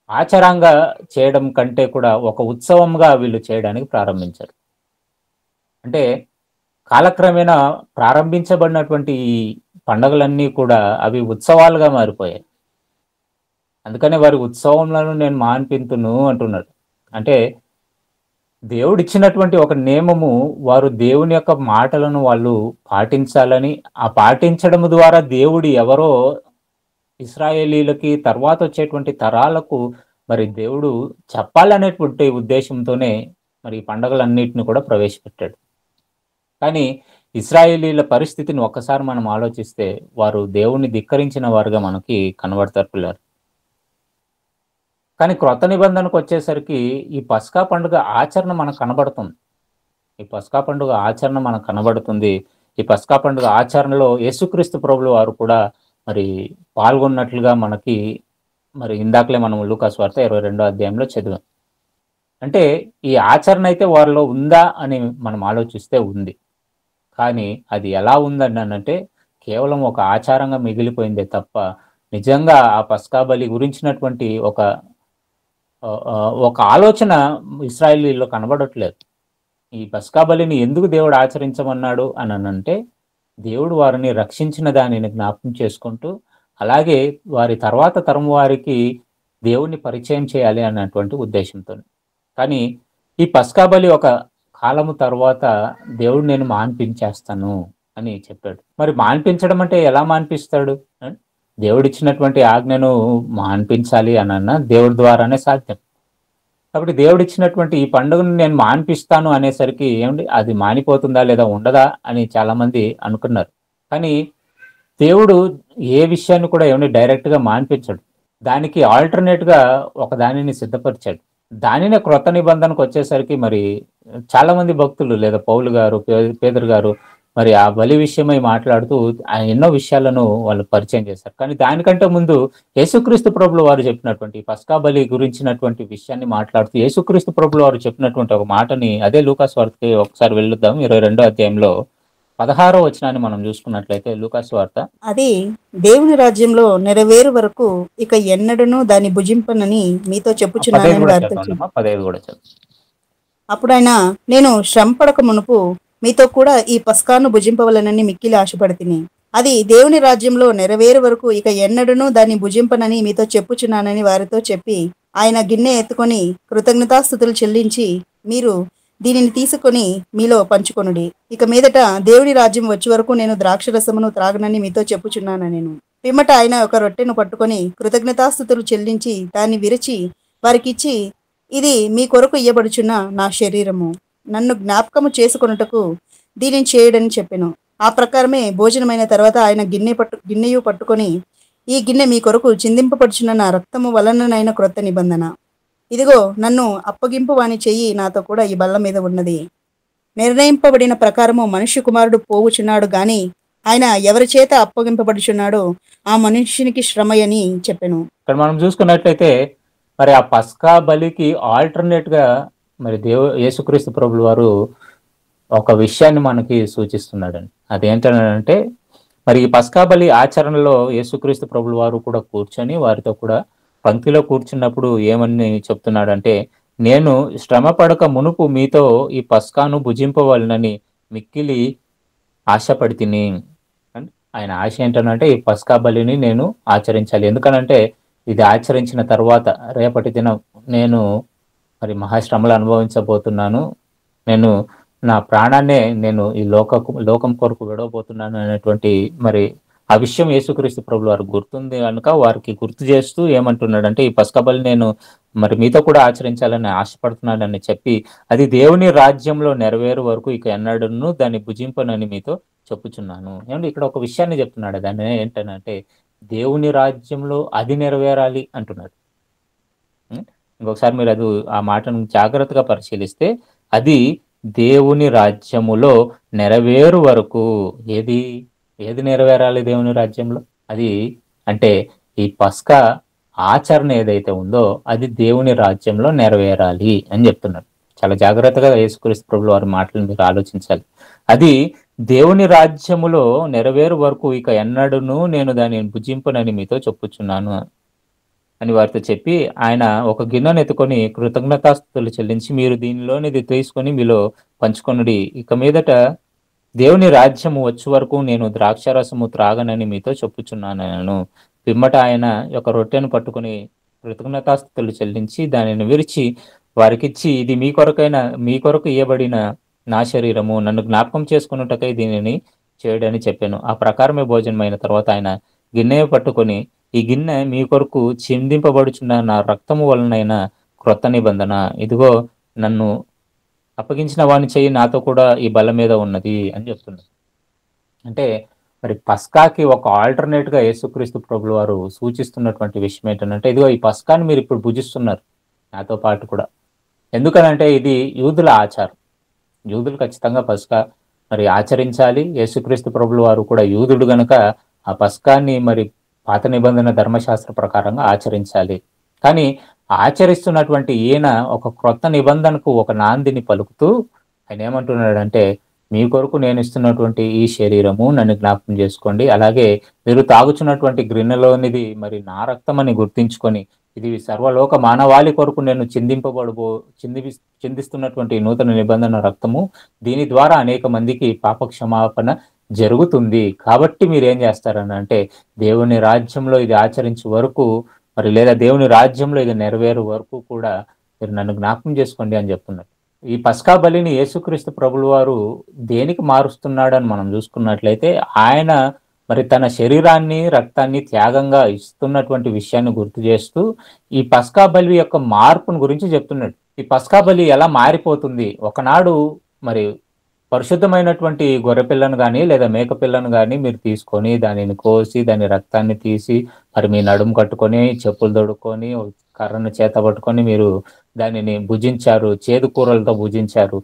ఆచారంగా చేయడం కంటే కూడా ఒక ఉత్సవంగా వీళ్ళు చేయడానికి ప్రారంభించారు. అంటే కాలక్రమేణా ప్రారంభించబడినటువంటి ఈ పండగలన్నీ కూడా అవి ఉత్సవాలుగా మారిపోయాయి. అందుకనే వారి ఉత్సవంలను నేను మాన్పింతును అంటున్నాడు. అంటే దేవుడిచ్చినటువంటి ఒక నియమము వారు దేవుని యొక్క మాటలను వాళ్ళు పాటించాలని, ఆ పాటించడం ద్వారా దేవుడు ఎవరో ఇశ్రాయేలీలకి తర్వాత వచ్చేటువంటి తరాలకు మరి దేవుడు చెప్పాలనేటువంటి ఉద్దేశంతోనే మరి ఈ పండుగలన్నిటిని కూడా ప్రవేశపెట్టాడు. కానీ ఇశ్రాయేలీల పరిస్థితిని ఒక్కసారి మనం ఆలోచిస్తే వారు దేవుణ్ణి ధిక్కరించిన వారుగా మనకి కనబడతారు పిల్లలు. కానీ క్రొత్త నిబంధనకు వచ్చేసరికి ఈ పస్కా పండుగ ఆచరణ మనకు కనబడుతుంది. ఈ పస్కా పండుగ ఆచరణ మనకు కనబడుతుంది. ఈ పస్కా పండుగ ఆచరణలో యేసుక్రీస్తు ప్రభువు వారు కూడా మరి పాల్గొన్నట్లుగా మనకి మరి ఇందాకలే మనం లూకా సువార్త 22వ అధ్యాయంలో చదివాం. అంటే ఈ ఆచరణ అయితే వారిలో ఉందా అని మనం ఆలోచిస్తే ఉంది. కానీ అది ఎలా ఉందనంటే కేవలం ఒక ఆచారంగా మిగిలిపోయిందే తప్ప నిజంగా ఆ పస్కా బలి గురించినటువంటి ఒక ఆలోచన ఇశ్రాయేలీలో కనబడట్లేదు. ఈ పస్కా బలిని ఎందుకు దేవుడు ఆచరించమన్నాడు అని అంటే దేవుడు వారిని రక్షించిన దానిని జ్ఞాపకం చేసుకుంటూ, అలాగే వారి తర్వాత తరం వారికి దేవుణ్ణి పరిచయం చేయాలి అన్నటువంటి ఉద్దేశంతో. కానీ ఈ పస్కా బలి ఒక కాలము తర్వాత దేవుడు నేను మాన్పించేస్తాను అని చెప్పాడు. మరి మాన్పించడం అంటే ఎలా మాన్పిస్తాడు? దేవుడిచ్చినటువంటి ఆజ్ఞను మాన్పించాలి అన్న దేవుడి ద్వారానే సాధ్యం. కాబట్టి దేవుడిచ్చినటువంటి ఈ పండుగను నేను మాన్పిస్తాను అనేసరికి ఏమండి అది మానిపోతుందా లేదా ఉండదా అని చాలా మంది అనుకున్నారు. కానీ దేవుడు ఏ విషయాన్ని కూడా ఏమండి డైరెక్ట్ గా మాన్పించాడు. దానికి ఆల్టర్నేట్ గా ఒక దానిని సిద్ధపరిచాడు. దానినే క్రొత్త నిబంధనకు వచ్చేసరికి మరి చాలా మంది భక్తులు లేదా పౌలు గారు, పేదరు గారు మరి ఆ బలి విషయమై మాట్లాడుతూ ఎన్నో విషయాలను వాళ్ళు పరిచయం చేశారు. కానీ దానికంటే ముందు యేసుక్రీస్తు ప్రభులు వారు చెప్పినటువంటి పస్కా బలి గురించినటువంటి విషయాన్ని మాట్లాడుతూ యేసుక్రీస్తు ప్రభులు వారు చెప్పినటువంటి ఒక మాటని అదే లూకా సువార్తకి ఒకసారి వెళ్ళొద్దాం. 22వ అధ్యాయంలో 16వ వచనాన్ని మనం చూసుకున్నట్లయితే లూకా సువార్త, అది దేవుని రాజ్యంలో నెరవేరు వరకు ఇక ఎన్నడను దాన్ని భుజింపనని మీతో చెప్పుచున్నానని వారితో చెప్పాను. 15 కూడా చదువు. అప్పుడు ఆయన, నేను శ్రమపడక మునుపు మీతో కూడా ఈ పస్కాను భుజింపవలనని మిక్కిలి ఆశపడితిని. అది దేవుని రాజ్యంలో నెరవేరు వరకు ఇక ఎన్నడను దాన్ని భుజింపనని మీతో చెప్పుచున్నానని వారితో చెప్పి ఆయన గిన్నె ఎత్తుకొని కృతజ్ఞతాస్తుతులు చెల్లించి, మీరు దీనిని తీసుకొని మీలో పంచుకొనుడి. ఇక మీదట దేవుని రాజ్యం వచ్చే వరకు నేను ద్రాక్షరసమును త్రాగనని మీతో చెప్పుచున్నాను నేను. పిమ్మట ఆయన ఒక రొట్టెను పట్టుకొని కృతజ్ఞతాస్తుతులు చెల్లించి దాన్ని విరిచి వారికిచ్చి, ఇది మీ కొరకు ఇయ్యబడుచున్న నా శరీరము, నన్ను జ్ఞాపకము చేసుకొనుటకు దీనిని చేయడని చెప్పెను. ఆ ప్రకారమే భోజనమైన తర్వాత ఆయన గిన్నెయు పట్టుకొని, ఈ గిన్నె మీ కొరకు చిందింపబడుచున్న నా రక్తము వలననైన క్రొత్త నిబంధన. ఇదిగో నన్ను అప్పగింపు వాని చెయ్యి నాతో కూడా ఈ బల్ల మీద ఉన్నది. నిర్ణయింపబడిన ప్రకారము మనుష్య కుమారుడు పోవుచున్నాడు గాని ఆయన ఎవరి చేత అప్పగింపబడుచున్నాడో ఆ మనుష్యునికి శ్రమయని చెప్పెను. ఇక్కడ మనం చూసుకున్నట్లయితే మరి ఆ పస్కా బలికి ఆల్టర్నేట్ గా మరి యేసుక్రీస్తు ప్రభులు వారు ఒక విషయాన్ని మనకి సూచిస్తున్నాడండి. అదేంటంటే మరి ఈ పస్కా బలి ఆచరణలో యేసుక్రీస్తు ప్రభులు వారు కూడా కూర్చొని వారితో కూడా పంక్తిలో కూర్చున్నప్పుడు ఏమని చెప్తున్నాడంటే, నేను శ్రమ పడక మునుపు మీతో ఈ పస్కాను భుజింపవలనని మిక్కిలి ఆశపడి తిని. ఆయన ఆశ ఏంటంటే ఈ పస్కా బలిని నేను ఆచరించాలి. ఎందుకనంటే ఇది ఆచరించిన తర్వాత రేపటి దినం నేను మరి మహాశ్రమలు అనుభవించబోతున్నాను, నేను నా ప్రాణాన్నే నేను ఈ లోకం కొరకు విడవబోతున్నాను అనేటువంటి మరి ఆ విషయం యేసుక్రీస్తు ప్రభులు వారికి గుర్తుంది కనుక వారికి గుర్తు చేస్తూ ఏమంటున్నాడంటే, ఈ పస్కా బలి నేను మరి మీతో కూడా ఆచరించాలని ఆశపడుతున్నానని చెప్పి, అది దేవుని రాజ్యంలో నెరవేరు వరకు ఇక ఎన్నడూను దాన్ని భుజింపనని మీతో చెప్పుచున్నాను. ఏమంటే ఇక్కడ ఒక విషయాన్ని చెప్తున్నాడు, దాన్ని ఏంటనంటే దేవుని రాజ్యంలో అది నెరవేరాలి అంటున్నాడు. ఇంకొకసారి మీరు అది ఆ మాటను జాగ్రత్తగా పరిశీలిస్తే, అది దేవుని రాజ్యములో నెరవేరు వరకు ఏది ఏది నెరవేరాలి దేవుని రాజ్యంలో? అది అంటే ఈ పస్కా ఆచరణ ఏదైతే ఉందో అది దేవుని రాజ్యంలో నెరవేరాలి అని చెప్తున్నారు. చాలా జాగ్రత్తగా యేసుక్రీస్తు ప్రభువు వారి మాటలు మీరు ఆలోచించాలి. అది దేవుని రాజ్యములో నెరవేరు వరకు ఇక ఎన్నడూను నేను దానిని భుజింపనని మీతో చెప్పుచున్నాను అని వారితో చెప్పి, ఆయన ఒక గిన్నెను ఎత్తుకొని కృతజ్ఞతాస్తుతులు చెల్లించి, మీరు దీనిలోనిది తీసుకొని మీలో పంచుకొనుడి. ఇక మీదట దేవుని రాజ్యము వచ్చే వరకు నేను ద్రాక్షారసము త్రాగనని మీతో చెప్పుచున్నాను. పిమ్మట ఆయన ఒక రొట్టెను పట్టుకుని కృతజ్ఞతాస్తుతులు చెల్లించి దానిని విరిచి వారికిచ్చి, ఇది మీ కొరకు ఇయ్యబడిన నా శరీరము, నన్ను జ్ఞాపకం చేసుకున్నటకై దీనిని చేయడని చెప్పాను. ఆ ప్రకారమే భోజనమైన తర్వాత ఆయన గిన్నె పట్టుకొని, ఈ గిన్నె మీ కొరకు చిందింపబడుచున్న నా రక్తము వలనైన క్రొత్త నిబంధన, ఇదిగో నన్ను అప్పగించిన వాని చెయ్యి నాతో కూడా ఈ బల్ల మీద ఉన్నది అని చెప్తున్నారు. అంటే మరి పస్కాకి ఒక ఆల్టర్నేట్ గా యేసుక్రీస్తు ప్రభులు వారు సూచిస్తున్నటువంటి విషయం ఏంటంటే, ఇదిగో ఈ పస్కాని మీరు ఇప్పుడు భుజిస్తున్నారు నాతో పాటు కూడా. ఎందుకనంటే ఇది యూదుల ఆచారం, యూదులు ఖచ్చితంగా పస్కా మరి ఆచరించాలి. యేసుక్రీస్తు ప్రభులు వారు కూడా యూదుడు గనుక ఆ పస్కాన్ని మరి పాత నిబంధన ధర్మశాస్త్ర ప్రకారంగా ఆచరించాలి. కానీ ఆచరిస్తున్నటువంటి ఈయన ఒక క్రొత్త నిబంధనకు ఒక నాందిని పలుకుతూ ఆయన ఏమంటున్నాడంటే, మీ కొరకు నేను ఇస్తున్నటువంటి ఈ శరీరము నన్ను జ్ఞాపకం చేసుకోండి, అలాగే మీరు తాగుచున్నటువంటి గిన్నెలోనిది మరి నా రక్తం అని గుర్తించుకొని, ఇది సర్వలోక మానవాళి కొరకు నేను చిందిస్తున్నటువంటి నూతన నిబంధన రక్తము, దీని ద్వారా అనేక మందికి పాప క్షమాపణ జరుగుతుంది. కాబట్టి మీరు ఏం చేస్తారని అంటే, దేవుని రాజ్యంలో ఇది ఆచరించే వరకు మరి లేదా దేవుని రాజ్యంలో ఇది నెరవేరు వరకు కూడా మీరు నన్ను జ్ఞాపకం చేసుకోండి అని చెప్తున్నారు. ఈ పస్కా బలిని యేసుక్రీస్తు ప్రభులు వారు దేనికి మారుస్తున్నాడని మనం చూసుకున్నట్లయితే, ఆయన మరి తన శరీరాన్ని రక్తాన్ని త్యాగంగా ఇస్తున్నటువంటి విషయాన్ని గుర్తు చేస్తూ ఈ పస్కా బలి యొక్క మార్పును గురించి చెప్తున్నాడు. ఈ పస్కా బలి ఎలా మారిపోతుంది, ఒకనాడు మరి పరిశుద్ధమైనటువంటి గొర్రెపిల్లను కానీ లేదా మేకపిల్లను కానీ మీరు తీసుకొని దానిని కోసి దాని రక్తాన్ని తీసి మరి మీ నడుము కట్టుకొని చెప్పులు తొడుక్కొని కర్రను చేత పట్టుకొని మీరు దానిని భుజించారు, చేదు కూరలతో భుజించారు.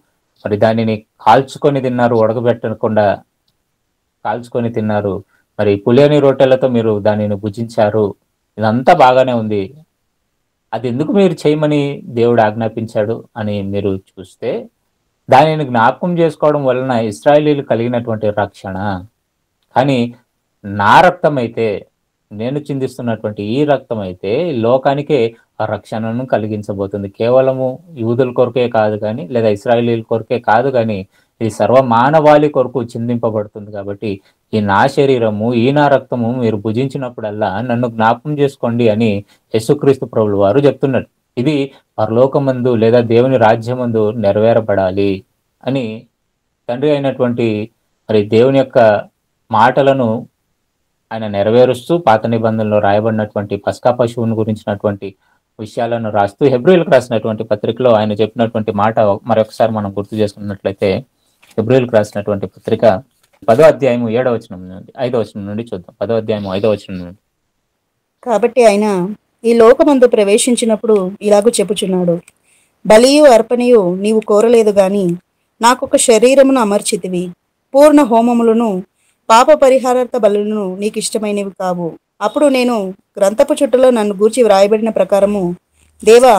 మరి దానిని కాల్చుకొని తిన్నారు, ఉడకబెట్టకుండా కాల్చుకొని తిన్నారు. మరి పులియని రొట్టెలతో మీరు దానిని భుజించారు. ఇదంతా బాగానే ఉంది. అది ఎందుకు మీరు చేయమని దేవుడు ఆజ్ఞాపించాడు అని మీరు చూస్తే, దానిని జ్ఞాపకం చేసుకోవడం వలన ఇశ్రాయేలీలు కలిగినటువంటి రక్షణ. కానీ నా రక్తం అయితే, నేను చిందిస్తున్నటువంటి ఈ రక్తం అయితే లోకానికే ఆ రక్షణను కలిగించబోతుంది. కేవలము యూదుల కొరకే కాదు కానీ లేదా ఇశ్రాయేలీల కొరకే కాదు కానీ ఇది సర్వ మానవాళి కొరకు చిందింపబడుతుంది. కాబట్టి ఈ నా శరీరము ఈ నా రక్తము మీరు భుజించినప్పుడల్లా నన్ను జ్ఞాపకం చేసుకోండి అని యేసుక్రీస్తు ప్రభులు వారు చెప్తున్నారు. ఇది పరలోకమందు లేదా దేవుని రాజ్యమందు నెరవేరబడాలి అని తండ్రి అయినటువంటి మరి దేవుని యొక్క మాటలను ఆయన నెరవేరుస్తూ పాత నిబంధనలో రాయబడినటువంటి పస్కా పశువుని గురించినటువంటి విషయాలను రాస్తూ హెబ్రీయులకు రాసినటువంటి పత్రికలో ఆయన చెప్పినటువంటి మాట మరొకసారి మనం గుర్తు చేసుకున్నట్లయితే, హెబ్రీయులకు రాసినటువంటి పత్రిక 10వ అధ్యాయము 7వ వచనం నుండి 5వ వచనం నుండి చూద్దాం. 10వ అధ్యాయము 5వ వచనం నుండి. కాబట్టి ఆయన ఈ లోకమందు ప్రవేశించినప్పుడు ఇలాగూ చెప్పుచున్నాడు, బలియు అర్పణయు నీవు కోరలేదు గాని నాకొక శరీరమును అమర్చితివి, పూర్ణ హోమములను పాప పరిహారార్థ బలులను నీకు ఇష్టమైనవి కావు. అప్పుడు నేను గ్రంథపు చుట్టలో నన్ను గూర్చి వ్రాయబడిన ప్రకారము, దేవా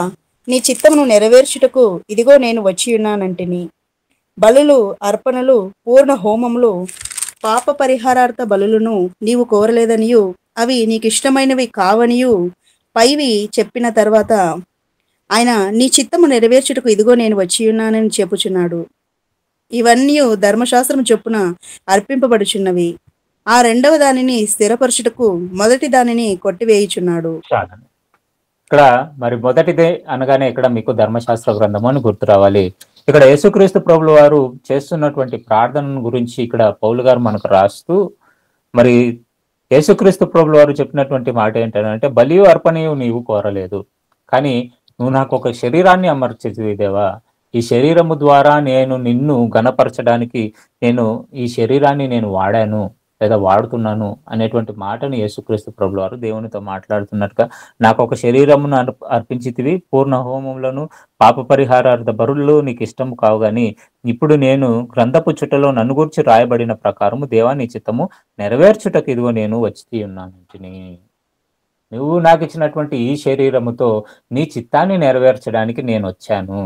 నీ చిత్తమును నెరవేర్చుటకు ఇదిగో నేను వచ్చి ఉన్నానంటిని. బలులు అర్పణలు పూర్ణ హోమములు పాప పరిహారార్థ బలులను నీవు కోరలేదనియు అవి నీకు ఇష్టమైనవి కావనియు పైవి చెప్పిన తర్వాత ఆయన నీ చిత్తము నెరవేర్చుటకు ఇదిగో నేను వచ్చి ఉన్నానని చెప్పుచున్నాడు. ఇవన్నీ ధర్మశాస్త్రం చొప్పున అర్పింపబడుచున్నవి. ఆ రెండవ దానిని స్థిరపరచుటకు మొదటి దానిని కొట్టివేయుచున్నాడు. ఇక్కడ మరి మొదటిదే అనగానే ఇక్కడ మీకు ధర్మశాస్త్ర గ్రంథము అని గుర్తు రావాలి. ఇక్కడ యేసుక్రీస్తు ప్రభుల వారు చేస్తున్నటువంటి ప్రార్థన గురించి ఇక్కడ పౌలు గారు మనకు రాస్తూ మరి యేసుక్రీస్తు ప్రభుల వారు చెప్పినటువంటి మాట ఏంటంటే, బలియు అర్పణయు నీవు కోరలేదు, కానీ నువ్వు నాకు ఒక శరీరాన్ని అమర్చితివి దేవా, ఈ శరీరము ద్వారా నేను నిన్ను గణపరచడానికి ఈ శరీరాన్ని నేను వాడాను లేదా వాడుతున్నాను అనేటువంటి మాటను యేసుక్రీస్తు ప్రభుల వారు దేవునితో మాట్లాడుతున్నట్టుగా, నాకు ఒక శరీరమును అర్పించితివి, పూర్ణ హోమములను పాప పరిహారార్థ బరులు నీకు ఇష్టము కావు, గాని ఇప్పుడు నేను గ్రంథపు చుట్టలో నన్ను గురించి రాయబడిన ప్రకారము దేవా నీ చిత్తము నెరవేర్చుటకు ఇదిగో నేను వచ్చి ఉన్నాను. నువ్వు నాకు ఇచ్చినటువంటి ఈ శరీరముతో నీ చిత్తాన్ని నెరవేర్చడానికి నేను వచ్చాను.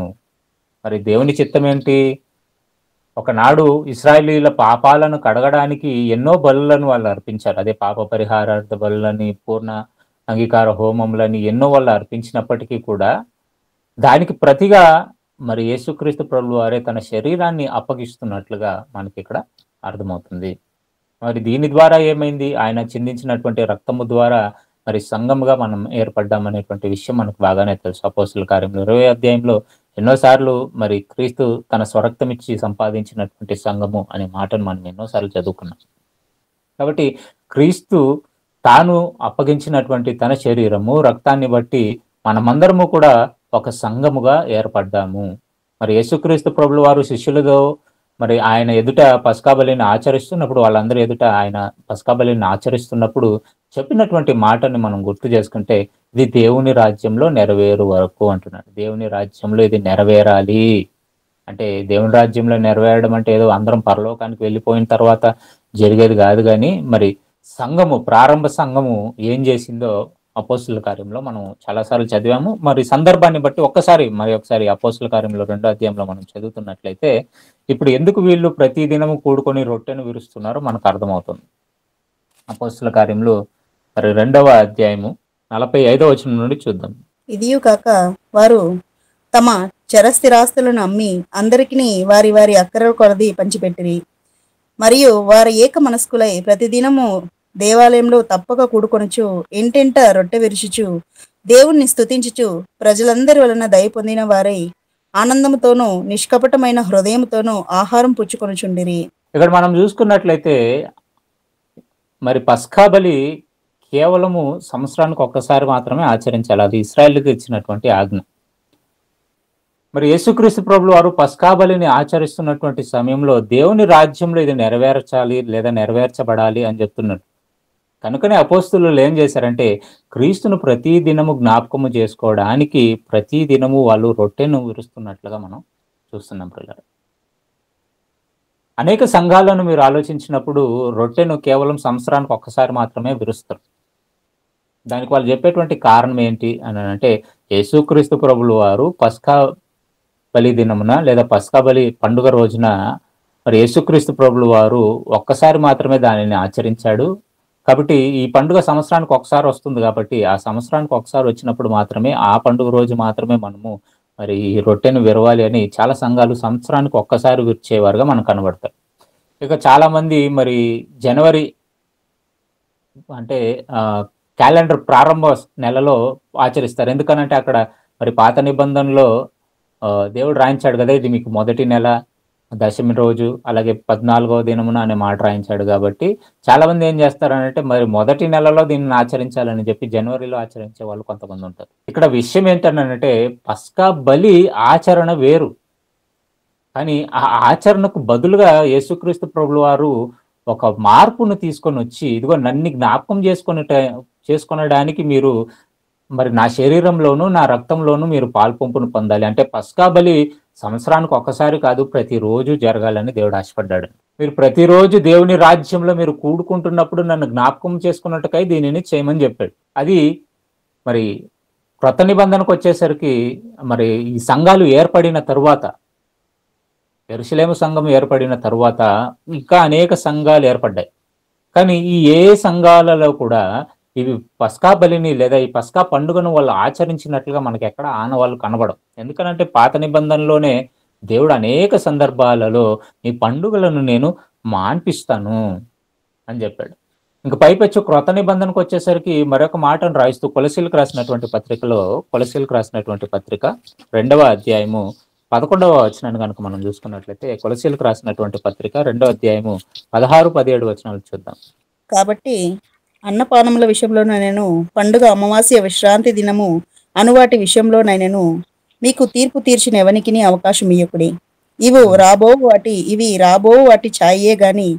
మరి దేవుని చిత్తం ఏంటి? ఒకనాడు ఇశ్రాయేలీల పాపాలను కడగడానికి ఎన్నో బలులను వాళ్ళు అర్పించారు. అదే పాప పరిహారార్థ బలులని, పూర్ణ అంగీకార హోమములని ఎన్నో వాళ్ళు అర్పించినప్పటికీ కూడా దానికి ప్రతిగా మరి యేసుక్రీస్తు ప్రభువు వారే తన శరీరాన్ని అప్పగిస్తున్నట్లుగా మనకి ఇక్కడ అర్థమవుతుంది. మరి దీని ద్వారా ఏమైంది? ఆయన చిందించినటువంటి రక్తము ద్వారా మరి సంఘముగా మనం ఏర్పడ్డామనేటువంటి విషయం మనకు బాగానే తెలుసు. అపోస్తుల కార్యములు 20వ అధ్యాయంలో ఎన్నోసార్లు మరి క్రీస్తు తన స్వరక్తం ఇచ్చి సంపాదించినటువంటి సంఘము అనే మాటను మనం ఎన్నోసార్లు చదువుకున్నాం. కాబట్టి క్రీస్తు తాను అప్పగించినటువంటి తన శరీరము రక్తాన్ని బట్టి మనమందరము కూడా ఒక సంఘముగా ఏర్పడ్డాము. మరి యేసుక్రీస్తు ప్రభుల వారు శిష్యులతో మరి ఆయన ఎదుట పస్కా బలిని ఆచరిస్తున్నప్పుడు, వాళ్ళందరూ ఎదుట ఆయన పస్కా బలిని ఆచరిస్తున్నప్పుడు చెప్పినటువంటి మాటని మనం గుర్తు చేసుకుంటే, ఇది దేవుని రాజ్యంలో నెరవేరు వరకు అంటున్నాడు. దేవుని రాజ్యంలో ఇది నెరవేరాలి అంటే, దేవుని రాజ్యంలో నెరవేరడం అంటే ఏదో అందరం పరలోకానికి వెళ్ళిపోయిన తర్వాత జరిగేది కాదు. కానీ మరి సంఘము, ప్రారంభ సంఘము ఏం చేసిందో అపోస్తుల కార్యంలో మనం చాలాసార్లు చదివాము. మరి సందర్భాన్ని బట్టి ఒకసారి అపోస్తుల కార్యంలో 2వ అధ్యాయంలో మనం చదువుతున్నట్లయితే, ఇప్పుడు ఎందుకు వీళ్ళు ప్రతి దినము కూడుకొని రొట్టెను విరుస్తున్నారో మనకు అర్థమవుతుంది. అపోస్తుల కార్యంలో మరి 2వ అధ్యాయము 45వ వచనం నుండి చూద్దాం. ఇదియు కాక వారు తమ చరస్థిరాస్తులను అమ్మి అందరికిని వారి వారి అక్కర కొలది పంచిపెట్టిరి. మరియు వారు ఏక మనస్కులై ప్రతిదినము దేవాలయంలో తప్పక కూడుకొనుచు ఇంటింట రొట్టె విరుచుచు దేవుణ్ణి స్తుతించుచు ప్రజలందరి వలన దయ పొందిన వారై ఆనందముతోనూ నిష్కపటమైన హృదయముతోనూ ఆహారం పుచ్చుకొనుచుండిరి. ఇక్కడ మనం చూసుకున్నట్లయితే మరి పస్కా బలి కేవలము సంవత్సరానికి ఒక్కసారి మాత్రమే ఆచరించాలి. అది ఇశ్రాయేలుకి ఇచ్చినటువంటి ఆజ్ఞ. మరి యేసుక్రీస్తు ప్రభువు వారు పస్కా బలిని ఆచరిస్తున్నటువంటి సమయంలో దేవుని రాజ్యంలో ఇది నెరవేర్చాలి లేదా నెరవేర్చబడాలి అని చెప్తున్నాడు. కనుకనే అపోస్తులు ఏం చేశారంటే, క్రీస్తును ప్రతి దినము జ్ఞాపకము చేసుకోవడానికి ప్రతి దినము వాళ్ళు రొట్టెను విరుస్తున్నట్లుగా మనం చూస్తున్నాం. పిల్లలు, అనేక సంఘాలను మీరు ఆలోచించినప్పుడు రొట్టెను కేవలం సంవత్సరానికి ఒక్కసారి మాత్రమే విరుస్తారు. దానికి వాళ్ళు చెప్పేటువంటి కారణం ఏంటి అని అంటే, యేసుక్రీస్తు ప్రభువుల వారు పస్కా బలి దినమున లేదా పస్కా బలి పండుగ రోజున మరి యేసుక్రీస్తు ప్రభువుల వారు ఒక్కసారి మాత్రమే దానిని ఆచరించాడు. కాబట్టి ఈ పండుగ సంవత్సరానికి ఒకసారి వస్తుంది. కాబట్టి ఆ సంవత్సరానికి ఒకసారి వచ్చినప్పుడు మాత్రమే, ఆ పండుగ రోజు మాత్రమే మనము మరి ఈ రొట్టెను విరవాలి అని చాలా సంఘాలు సంవత్సరానికి ఒక్కసారి విరిచేవారుగా మనకు కనబడతారు. ఇక చాలా మంది మరి జనవరి అంటే క్యాలెండర్ ప్రారంభ నెలలో ఆచరిస్తారు. ఎందుకనంటే అక్కడ మరి పాత నిబంధనలో దేవుడు రాయించాడు కదా, ఇది మీకు మొదటి నెల దశమి రోజు అలాగే 14వ దినమున అనే మాట రాయించాడు. కాబట్టి చాలా మంది ఏం చేస్తారనంటే, మరి మొదటి నెలలో దీన్ని ఆచరించాలని చెప్పి జనవరిలో ఆచరించే వాళ్ళు కొంతమంది ఉంటారు. ఇక్కడ విషయం ఏంటనంటే, పస్కా బలి ఆచరణ వేరు, కానీ ఆ ఆచరణకు బదులుగా యేసుక్రీస్తు ప్రభువుల వారు ఒక మార్పును తీసుకొని వచ్చి, ఇదిగో నన్ను జ్ఞాపకం చేసుకొనడానికి మీరు మరి నా శరీరంలోను నా రక్తంలోను మీరు పాల్పొంపును పొందాలి. అంటే పస్కా బలి సంవత్సరానికి ఒక్కసారి కాదు, ప్రతిరోజు జరగాలని దేవుడు ఆశపడ్డాడు. మీరు ప్రతిరోజు దేవుని రాజ్యంలో మీరు కూడుకుంటున్నప్పుడు నన్ను జ్ఞాపకం చేసుకున్నట్టుకై దీనిని చేయమని చెప్పాడు. అది మరి క్రొత్త నిబంధనకు వచ్చేసరికి మరి ఈ సంఘాలు ఏర్పడిన తరువాత, యెరూషలేము సంఘం ఏర్పడిన తరువాత ఇంకా అనేక సంఘాలు ఏర్పడ్డాయి. కానీ ఈ ఏ సంఘాలలో కూడా ఇవి పస్కా బలిని లేదా ఈ పస్కా పండుగను వాళ్ళు ఆచరించినట్లుగా మనకి ఎక్కడ ఆనవాళ్ళు కనబడం. ఎందుకనంటే పాత నిబంధనలోనే దేవుడు అనేక సందర్భాలలో ఈ పండుగలను నేను మాన్పిస్తాను అని చెప్పాడు. ఇంక పైపెచ్చు క్రొత్త నిబంధనకు వచ్చేసరికి మరొక మాటను రాయిస్తూ కొలసీలకు రాసినటువంటి పత్రికలో, కొలసీలకు రాసినటువంటి పత్రిక 2వ అధ్యాయము 11వ వచనాన్ని కనుక మనం చూసుకున్నట్లయితే, కొలసీలకు రాసినటువంటి పత్రిక 2వ అధ్యాయము 16, 17 వచనాలు చూద్దాం. కాబట్టి అన్నపానముల విషయంలోనైనను పండుగ అమావాస్య విశ్రాంతి దినము అనువాటి విషయంలోనైనను మీకు తీర్పు తీర్చిన ఎవనికిని అవకాశం ఇయ్యకుడి. ఇవి రాబో వాటి ఛాయే గాని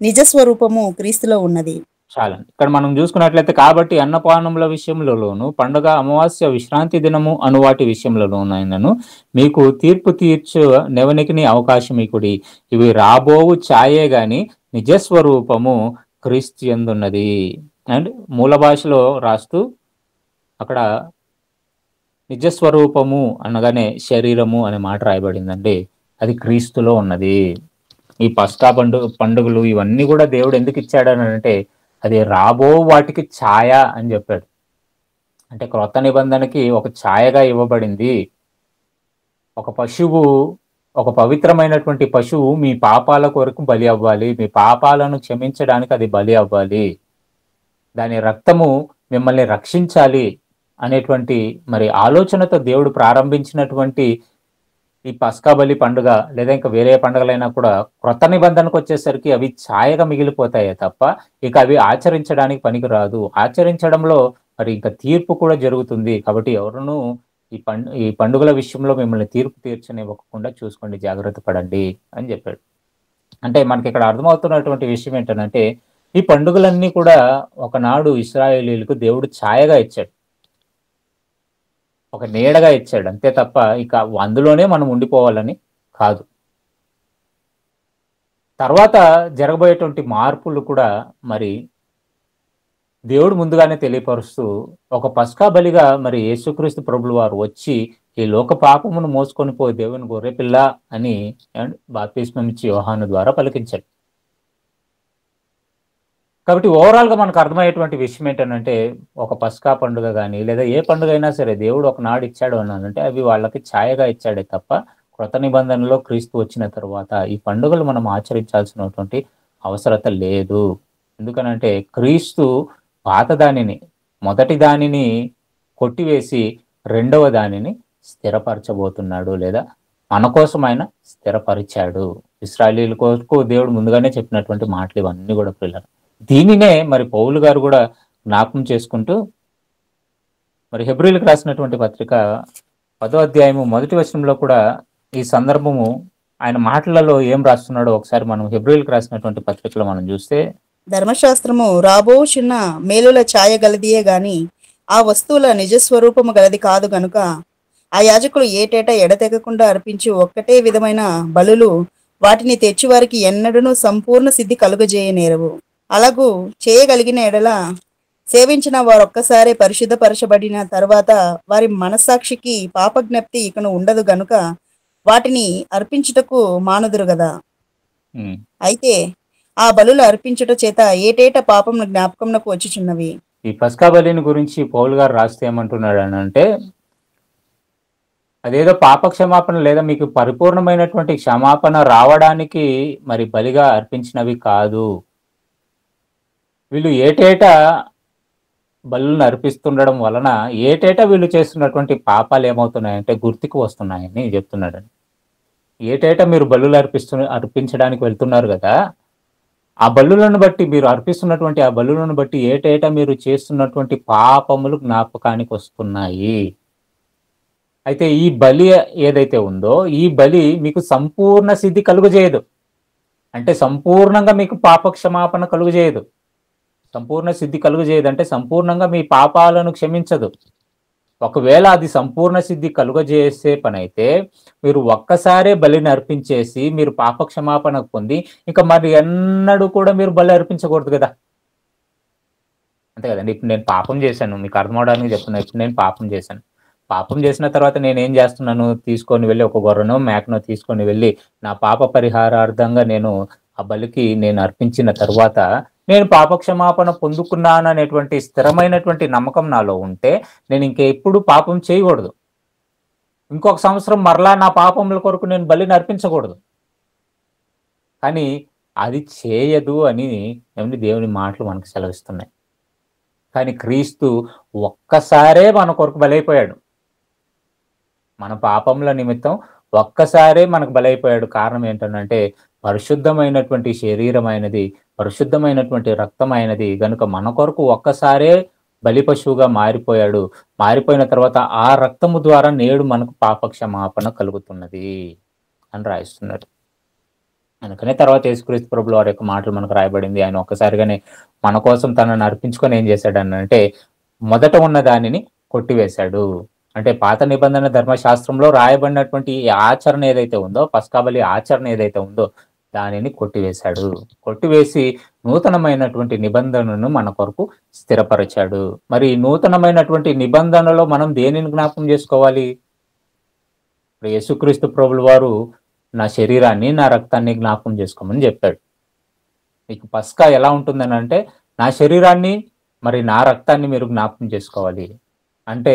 నిజ స్వరూపము క్రీస్తులో ఉన్నది. చాలా ఇక్కడ మనం చూసుకున్నట్లయితే, కాబట్టి అన్నపానముల విషయంలోను పండుగ అమావాస్య విశ్రాంతి దినము అను వాటి విషయంలోనైనను మీకు తీర్పు తీర్చు నెవనికిని అవకాశం ఇకుడి. ఇవి రాబోవు ఛాయే గాని నిజస్వరూపము క్రీస్తు యందున్నది. అండ్ మూల భాషలో రాస్తూ అక్కడ నిజస్వరూపము అనగానే శరీరము అనే మాట రాయబడిందండి. అది క్రీస్తులో ఉన్నది. ఈ పస్కా పండుగలు ఇవన్నీ కూడా దేవుడు ఎందుకు ఇచ్చాడని అంటే, అది రాబో వాటికి ఛాయ అని చెప్పాడు. అంటే క్రొత్త నిబంధనకి ఒక ఛాయగా ఇవ్వబడింది. ఒక పశువు, ఒక పవిత్రమైనటువంటి పశువు మీ పాపాల కొరకు బలి అవ్వాలి, మీ పాపాలను క్షమించడానికి అది బలి అవ్వాలి, దాని రక్తము మిమ్మల్ని రక్షించాలి అనేటువంటి మరి ఆలోచనతో దేవుడు ప్రారంభించినటువంటి ఈ పస్కా బలి పండుగ, లేదా ఇంకా వేరే పండుగలైనా కూడా క్రొత్త నిబంధనకు వచ్చేసరికి అవి ఛాయగా మిగిలిపోతాయే తప్ప ఇక అవి ఆచరించడానికి పనికిరాదు. ఆచరించడంలో మరి ఇంకా తీర్పు కూడా జరుగుతుంది. కాబట్టి ఎవరునూ ఈ పండుగల విషయంలో మిమ్మల్ని తీర్పు తీర్చనివ్వకుండా చూసుకోండి, జాగ్రత్త పడండి అని చెప్పాడు. అంటే మనకి ఇక్కడ అర్థమవుతున్నటువంటి విషయం ఏంటంటే, ఈ పండుగలన్నీ కూడా ఒకనాడు ఇశ్రాయేలీలకు దేవుడు ఛాయగా ఇచ్చాడు, ఒక నీడగా ఇచ్చాడు, అంతే తప్ప ఇక అందులోనే మనం ఉండిపోవాలని కాదు. తర్వాత జరగబోయేటువంటి మార్పులు కూడా మరి దేవుడు ముందుగానే తెలియపరుస్తూ, ఒక పస్కా బలిగా మరి యేసుక్రీస్తు ప్రభులు వారు వచ్చి ఈ లోక పాపమును మోసుకొని పోయి దేవుని గొర్రెపిల్ల అని బాప్తిస్మం ఇచ్చి యోహాను ద్వారా పలికించాడు. కాబట్టి ఓవరాల్గా మనకు అర్థమయ్యేటువంటి విషయం ఏంటంటే, ఒక పస్కా పండుగ కానీ లేదా ఏ పండుగ అయినా సరే దేవుడు ఒకనాడు ఇచ్చాడు అన్నానంటే అవి వాళ్ళకి ఛాయగా ఇచ్చాడే తప్ప కృత నిబంధనలో క్రీస్తు వచ్చిన తర్వాత ఈ పండుగలు మనం ఆచరించాల్సినటువంటి అవసరత లేదు. ఎందుకనంటే క్రీస్తు పాత దానిని, మొదటి దానిని కొట్టివేసి రెండవ దానిని స్థిరపరచబోతున్నాడు, లేదా మన కోసం ఆయన స్థిరపరిచాడు. ఇశ్రాయేలీయుల కొరకు దేవుడు ముందుగానే చెప్పినటువంటి మాటలు ఇవన్నీ కూడా పిల్లలు. దీనినే మరి పౌలు గారు కూడా జ్ఞాపకం చేసుకుంటూ మరి హెబ్రీయులకు రాసినటువంటి పత్రిక 10వ అధ్యాయము 1వ వచనంలో కూడా ఈ సందర్భము ఆయన మాటలలో ఏం రాస్తున్నాడో ఒకసారి మనం హెబ్రీయులకు రాసినటువంటి పత్రికలో మనం చూస్తే, ధర్మశాస్త్రము రాబో చిన్న మేలుల ఛాయ గలదియే గాని ఆ వస్తువుల నిజస్వరూపము గలది కాదు గనుక ఆ యాజకులు ఏటేటా ఎడతెగకుండా అర్పించు ఒక్కటే విధమైన బలులు వాటిని తెచ్చివారికి ఎన్నడూనూ సంపూర్ణ సిద్ధి కలుగజేయనేరవు. అలాగూ చేయగలిగిన ఎడల సేవించిన వారొక్కసారే పరిశుద్ధపరచబడిన తర్వాత వారి మనస్సాక్షికి పాపజ్ఞప్తి ఇకను ఉండదు గనుక వాటిని అర్పించుటకు మానుదురు గదా. అయితే ఆ బలులు అర్పించుట చేత ఏటేట పాపం జ్ఞాపకంకు వచ్చుచున్నవి. ఈ పస్కా బలిని గురించి పౌలు గారు రాస్తే ఏమంటున్నాడు అని అంటే, అదేదో పాప క్షమాపణ లేదా మీకు పరిపూర్ణమైనటువంటి క్షమాపణ రావడానికి మరి బలిగా అర్పించినవి కాదు. వీళ్ళు ఏటేటా బలులను అర్పిస్తుండడం వలన ఏటేటా వీళ్ళు చేస్తున్నటువంటి పాపాలు ఏమవుతున్నాయంటే గుర్తుకు వస్తున్నాయని చెప్తున్నాడు. ఏటేటా మీరు బలులు అర్పించడానికి వెళ్తున్నారు కదా, ఆ బలులను బట్టి మీరు అర్పిస్తున్నటువంటి ఆ బలులను బట్టి ఏటేటా మీరు చేస్తున్నటువంటి పాపములు జ్ఞాపకానికి వస్తున్నాయి. అయితే ఈ బలి ఏదైతే ఉందో ఈ బలి మీకు సంపూర్ణ సిద్ధి కలుగజేయదు. అంటే సంపూర్ణంగా మీకు పాప క్షమాపణ కలుగజేయదు. సంపూర్ణ సిద్ధి కలుగజేయదు అంటే సంపూర్ణంగా మీ పాపాలను క్షమించదు. ఒకవేళ అది సంపూర్ణ సిద్ధి కలుగజేసే పని అయితే మీరు ఒక్కసారే బలిని అర్పించేసి మీరు పాప క్షమాపణ పొంది ఇంకా మరి ఎన్నడూ కూడా మీరు బలి అర్పించకూడదు కదా. అంతే కదండి. ఇప్పుడు నేను పాపం చేశాను, మీకు అర్థమవడానికి చెప్తున్నా. ఇప్పుడు నేను పాపం చేసిన తర్వాత నేను ఏం చేస్తున్నాను, తీసుకొని వెళ్ళి ఒక గొర్రెనో మేకనో తీసుకొని వెళ్ళి నా పాప పరిహారార్థంగా నేను ఆ బలికి నేను అర్పించిన తర్వాత నేను పాప క్షమాపణ పొందుకున్నాను అనేటువంటి స్థిరమైనటువంటి నమ్మకం నాలో ఉంటే నేను ఇంకెప్పుడు పాపం చేయకూడదు. ఇంకొక సంవత్సరం మరలా నా పాపముల కొరకు నేను బలిని అర్పించకూడదు. కానీ అది చేయదు అని ఏమండి దేవుని మాటలు మనకు సెలవిస్తున్నాయి. కానీ క్రీస్తు ఒక్కసారే మన కొరకు బలైపోయాడు. మన పాపముల నిమిత్తం ఒక్కసారే మనకు బలైపోయాడు. కారణం ఏంటనంటే పరిశుద్ధమైనటువంటి శరీరమైనది, పరిశుద్ధమైనటువంటి రక్తమైనది గనుక మన కొరకు ఒక్కసారే బలి పశువుగా మారిపోయాడు. మారిపోయిన తర్వాత ఆ రక్తము ద్వారా నేడు మనకు పాప క్షమాపణ కలుగుతున్నది అని రాయిస్తున్నాడు. అందుకనే తర్వాత యేసుక్రీస్తు ప్రభుల వారి యొక్క మాటలు మనకు రాయబడింది. ఆయన ఒక్కసారిగానే మన కోసం తనను అర్పించుకొని ఏం చేశాడనంటే మొదట ఉన్న దానిని కొట్టివేశాడు. అంటే పాత నిబంధన ధర్మశాస్త్రంలో రాయబడినటువంటి ఈ ఆచరణ ఏదైతే ఉందో, పస్కా బలి ఆచరణ ఏదైతే ఉందో దానిని కొట్టివేశాడు. కొట్టివేసి నూతనమైనటువంటి నిబంధనను మన కొరకు స్థిరపరిచాడు. మరి నూతనమైనటువంటి నిబంధనలో మనం దేనిని జ్ఞాపకం చేసుకోవాలి? ఇప్పుడు యేసుక్రీస్తు ప్రభుల వారు నా శరీరాన్ని, నా రక్తాన్ని జ్ఞాపకం చేసుకోమని చెప్పాడు. మీకు పస్కా ఎలా ఉంటుందని అంటే నా శరీరాన్ని మరి నా రక్తాన్ని మీరు జ్ఞాపకం చేసుకోవాలి. అంటే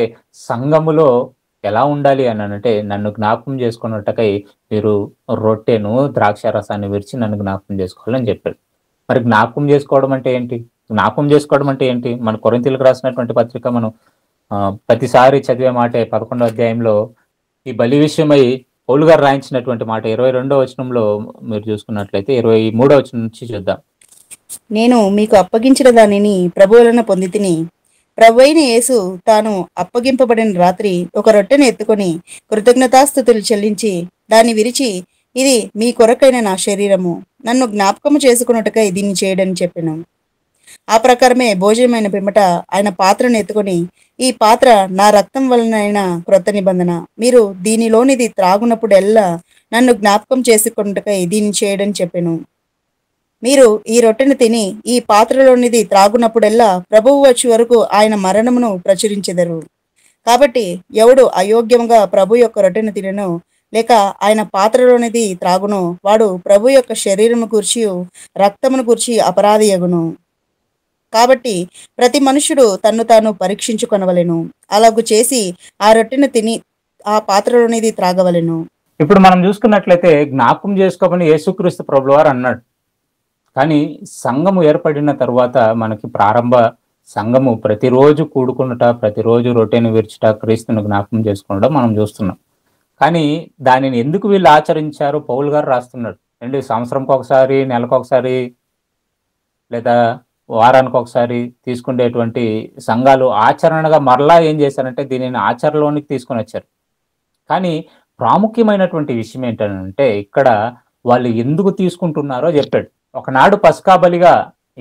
సంఘములో ఎలా ఉండాలి అని అంటే నన్ను జ్ఞాపకం చేసుకున్నట్టుకై మీరు రొట్టెను ద్రాక్ష రసాన్ని విరిచి నన్ను జ్ఞాపకం చేసుకోవాలని చెప్పాడు. మరి జ్ఞాపకం చేసుకోవడం అంటే ఏంటి? జ్ఞాపకం చేసుకోవడం అంటే ఏంటి? మన కొరింథీయులకు రాసినటువంటి పత్రిక మనం ప్రతిసారి చదివే మాటే 11వ అధ్యాయంలో ఈ బలి విషయమై పౌలు గారు రాయించినటువంటి మాట 22వ వచనంలో మీరు చూసుకున్నట్లయితే 23వ వచనం నుంచి చూద్దాం. నేను మీకు అప్పగించిన దానిని ప్రభు వలన పొందితిని. ప్రభు అయిన యేసు తాను అప్పగింపబడిన రాత్రి ఒక రొట్టెను ఎత్తుకొని కృతజ్ఞతాస్తుతులు చెల్లించి దాన్ని విరిచి, ఇది మీ కొరకైన నా శరీరము, నన్ను జ్ఞాపకము చేసుకున్నట్టుకై దీన్ని చేయడని చెప్పెను. ఆ ప్రకారమే భోజనమైన పిమ్మట ఆయన పాత్రను ఎత్తుకొని, ఈ పాత్ర నా రక్తం వలనైన క్రొత్త నిబంధన, మీరు దీనిలోనిది త్రాగునప్పుడెల్లా నన్ను జ్ఞాపకం చేసుకున్నట్టుకై దీన్ని చేయడని చెప్పెను. మీరు ఈ రొట్టెను తిని ఈ పాత్రలోనిది త్రాగునప్పుడెల్లా ప్రభువు వచ్చి వరకు ఆయన మరణమును ప్రచురించెదరు. కాబట్టి ఎవడు అయోగ్యముగా ప్రభు యొక్క రొట్టెను తినను లేక ఆయన పాత్రలోనిది త్రాగును వాడు ప్రభు యొక్క శరీరము గూర్చి రక్తమును గూర్చి అపరాధి యగును. కాబట్టి ప్రతి మనుషుడు తన్ను తాను పరీక్షించుకొనవలెను. అలాగు చేసి ఆ రొట్టెను తిని ఆ పాత్రలోనిది త్రాగవలెను. ఇప్పుడు మనం చూసుకున్నట్లయితే జ్ఞాపకం చేసుకోమని యేసుక్రీస్తు ప్రభుల వారు అన్నాడు. కానీ సంఘము ఏర్పడిన తర్వాత మనకి ప్రారంభ సంఘము ప్రతిరోజు కూడుకున్నట, ప్రతిరోజు రొట్టెను విరుచుట, క్రీస్తును జ్ఞాపకం చేసుకునడం మనం చూస్తున్నాం. కానీ దానిని ఎందుకు వీళ్ళు ఆచరించారో పౌలు గారు రాస్తున్నాడు. అండి సంవత్సరంకి ఒకసారి, నెలకు ఒకసారి లేదా వారానికి ఒకసారి తీసుకునేటువంటి సంఘాలు ఆచరణగా మరలా ఏం చేశారంటే దీనిని ఆచరణలోనికి తీసుకొని వచ్చారు. కానీ ప్రాముఖ్యమైనటువంటి విషయం ఏంటంటే ఇక్కడ వాళ్ళు ఎందుకు తీసుకుంటున్నారో చెప్పాడు. ఒకనాడు పస్కా బలిగా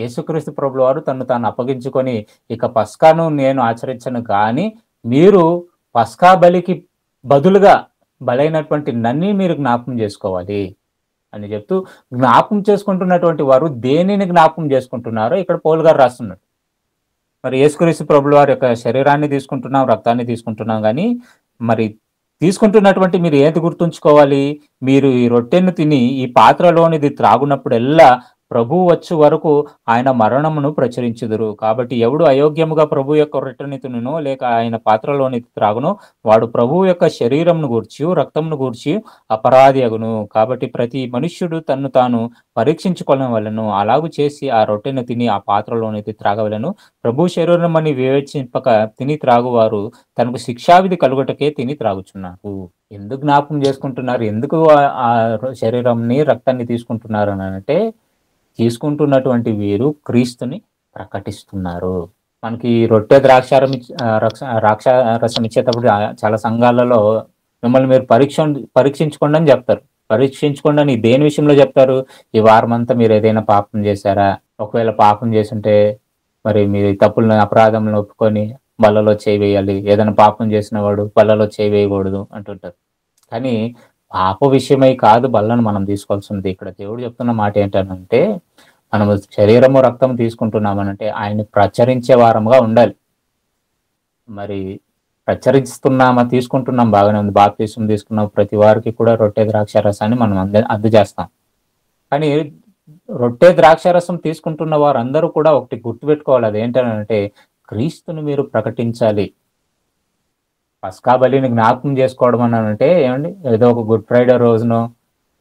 యేసుక్రీస్తు ప్రభుల వారు తను తాను అప్పగించుకొని, ఇక పస్కాను నేను ఆచరించను కానీ మీరు పస్కా బలికి బదులుగా బలైనటువంటి నన్ను మీరు జ్ఞాపకం చేసుకోవాలి అని చెప్తూ, జ్ఞాపకం చేసుకుంటున్నటువంటి వారు దేనిని జ్ఞాపకం చేసుకుంటున్నారో ఇక్కడ పౌలు గారు రాస్తున్నాడు. మరి యేసుక్రీస్తు ప్రభుల వారి యొక్క శరీరాన్ని తీసుకుంటున్నాం, రక్తాన్ని తీసుకుంటున్నాం, కానీ మరి తీసుకుంటున్నటువంటి మీరు ఏది గుర్తుంచుకోవాలి? మీరు ఈ రొట్టెను తిని ఈ పాత్రలోనిది త్రాగునప్పుడెల్లా ప్రభు వచ్చు వరకు ఆయన మరణమును ప్రచురించుదురు. కాబట్టి ఎవడు అయోగ్యముగా ప్రభు యొక్క రొట్టెని తినునో లేక ఆయన పాత్రలోని త్రాగునో వాడు ప్రభు యొక్క శరీరంను గూర్చి రక్తంను గూర్చి అపరాధి అగును. కాబట్టి ప్రతి మనుష్యుడు తన్ను తాను పరీక్షించుకోవలెను. అలాగు చేసి ఆ రొట్టెను తిని ఆ పాత్రలోనిది త్రాగవలెను. ప్రభు శరీరం అని వివేచింపక తిని త్రాగువారు తనకు శిక్షావిధి కలుగుటకే తిని త్రాగుచున్నారు. ఎందుకు జ్ఞాపకం చేసుకుంటున్నారు? ఎందుకు ఆ శరీరంని రక్తాన్ని తీసుకుంటున్నారు అని అంటే తీసుకుంటున్నటువంటి వీరు క్రీస్తుని ప్రకటిస్తున్నారు. మనకి రొట్టె ద్రాక్షారసం ఇచ్చేటప్పుడు చాలా సంఘాలలో మిమ్మల్ని మీరు పరీక్షించుకోండి అని చెప్తారు. పరీక్షించుకోండి అని దేని విషయంలో చెప్తారు? ఈ వారం అంతా మీరు ఏదైనా పాపం చేశారా? ఒకవేళ పాపం చేస్తుంటే మరి మీరు తప్పులను అపరాధంలో ఒప్పుకొని బల్లలో చేయి వేయాలి. ఏదైనా పాపం చేసిన వాడు బల్లలో చేయి వేయకూడదు అంటుంటారు. కానీ పాప విషయమై కాదు బల్లను మనం తీసుకోవాల్సింది. ఇక్కడ దేవుడు చెప్తున్న మాట ఏంటంటే మనము శరీరము రక్తం తీసుకుంటున్నామనంటే ఆయన్ని ప్రచురించే వారంగా ఉండాలి. మరి ప్రచురిస్తున్నామా? తీసుకుంటున్నాం, బాగానే ఉంది. బాప్తిసం తీసుకున్నాం, ప్రతి వారికి కూడా రొట్టె ద్రాక్ష రసాన్ని మనం అందజేస్తాం. కానీ రొట్టె ద్రాక్ష రసం తీసుకుంటున్న వారందరూ కూడా ఒకటి గుర్తుపెట్టుకోవాలి. అదేంటంటే క్రీస్తుని మీరు ప్రకటించాలి. పస్కా బలిని జ్ఞాపకం చేసుకోవడం అని అంటే ఏమండి, ఏదో ఒక గుడ్ ఫ్రైడే రోజునో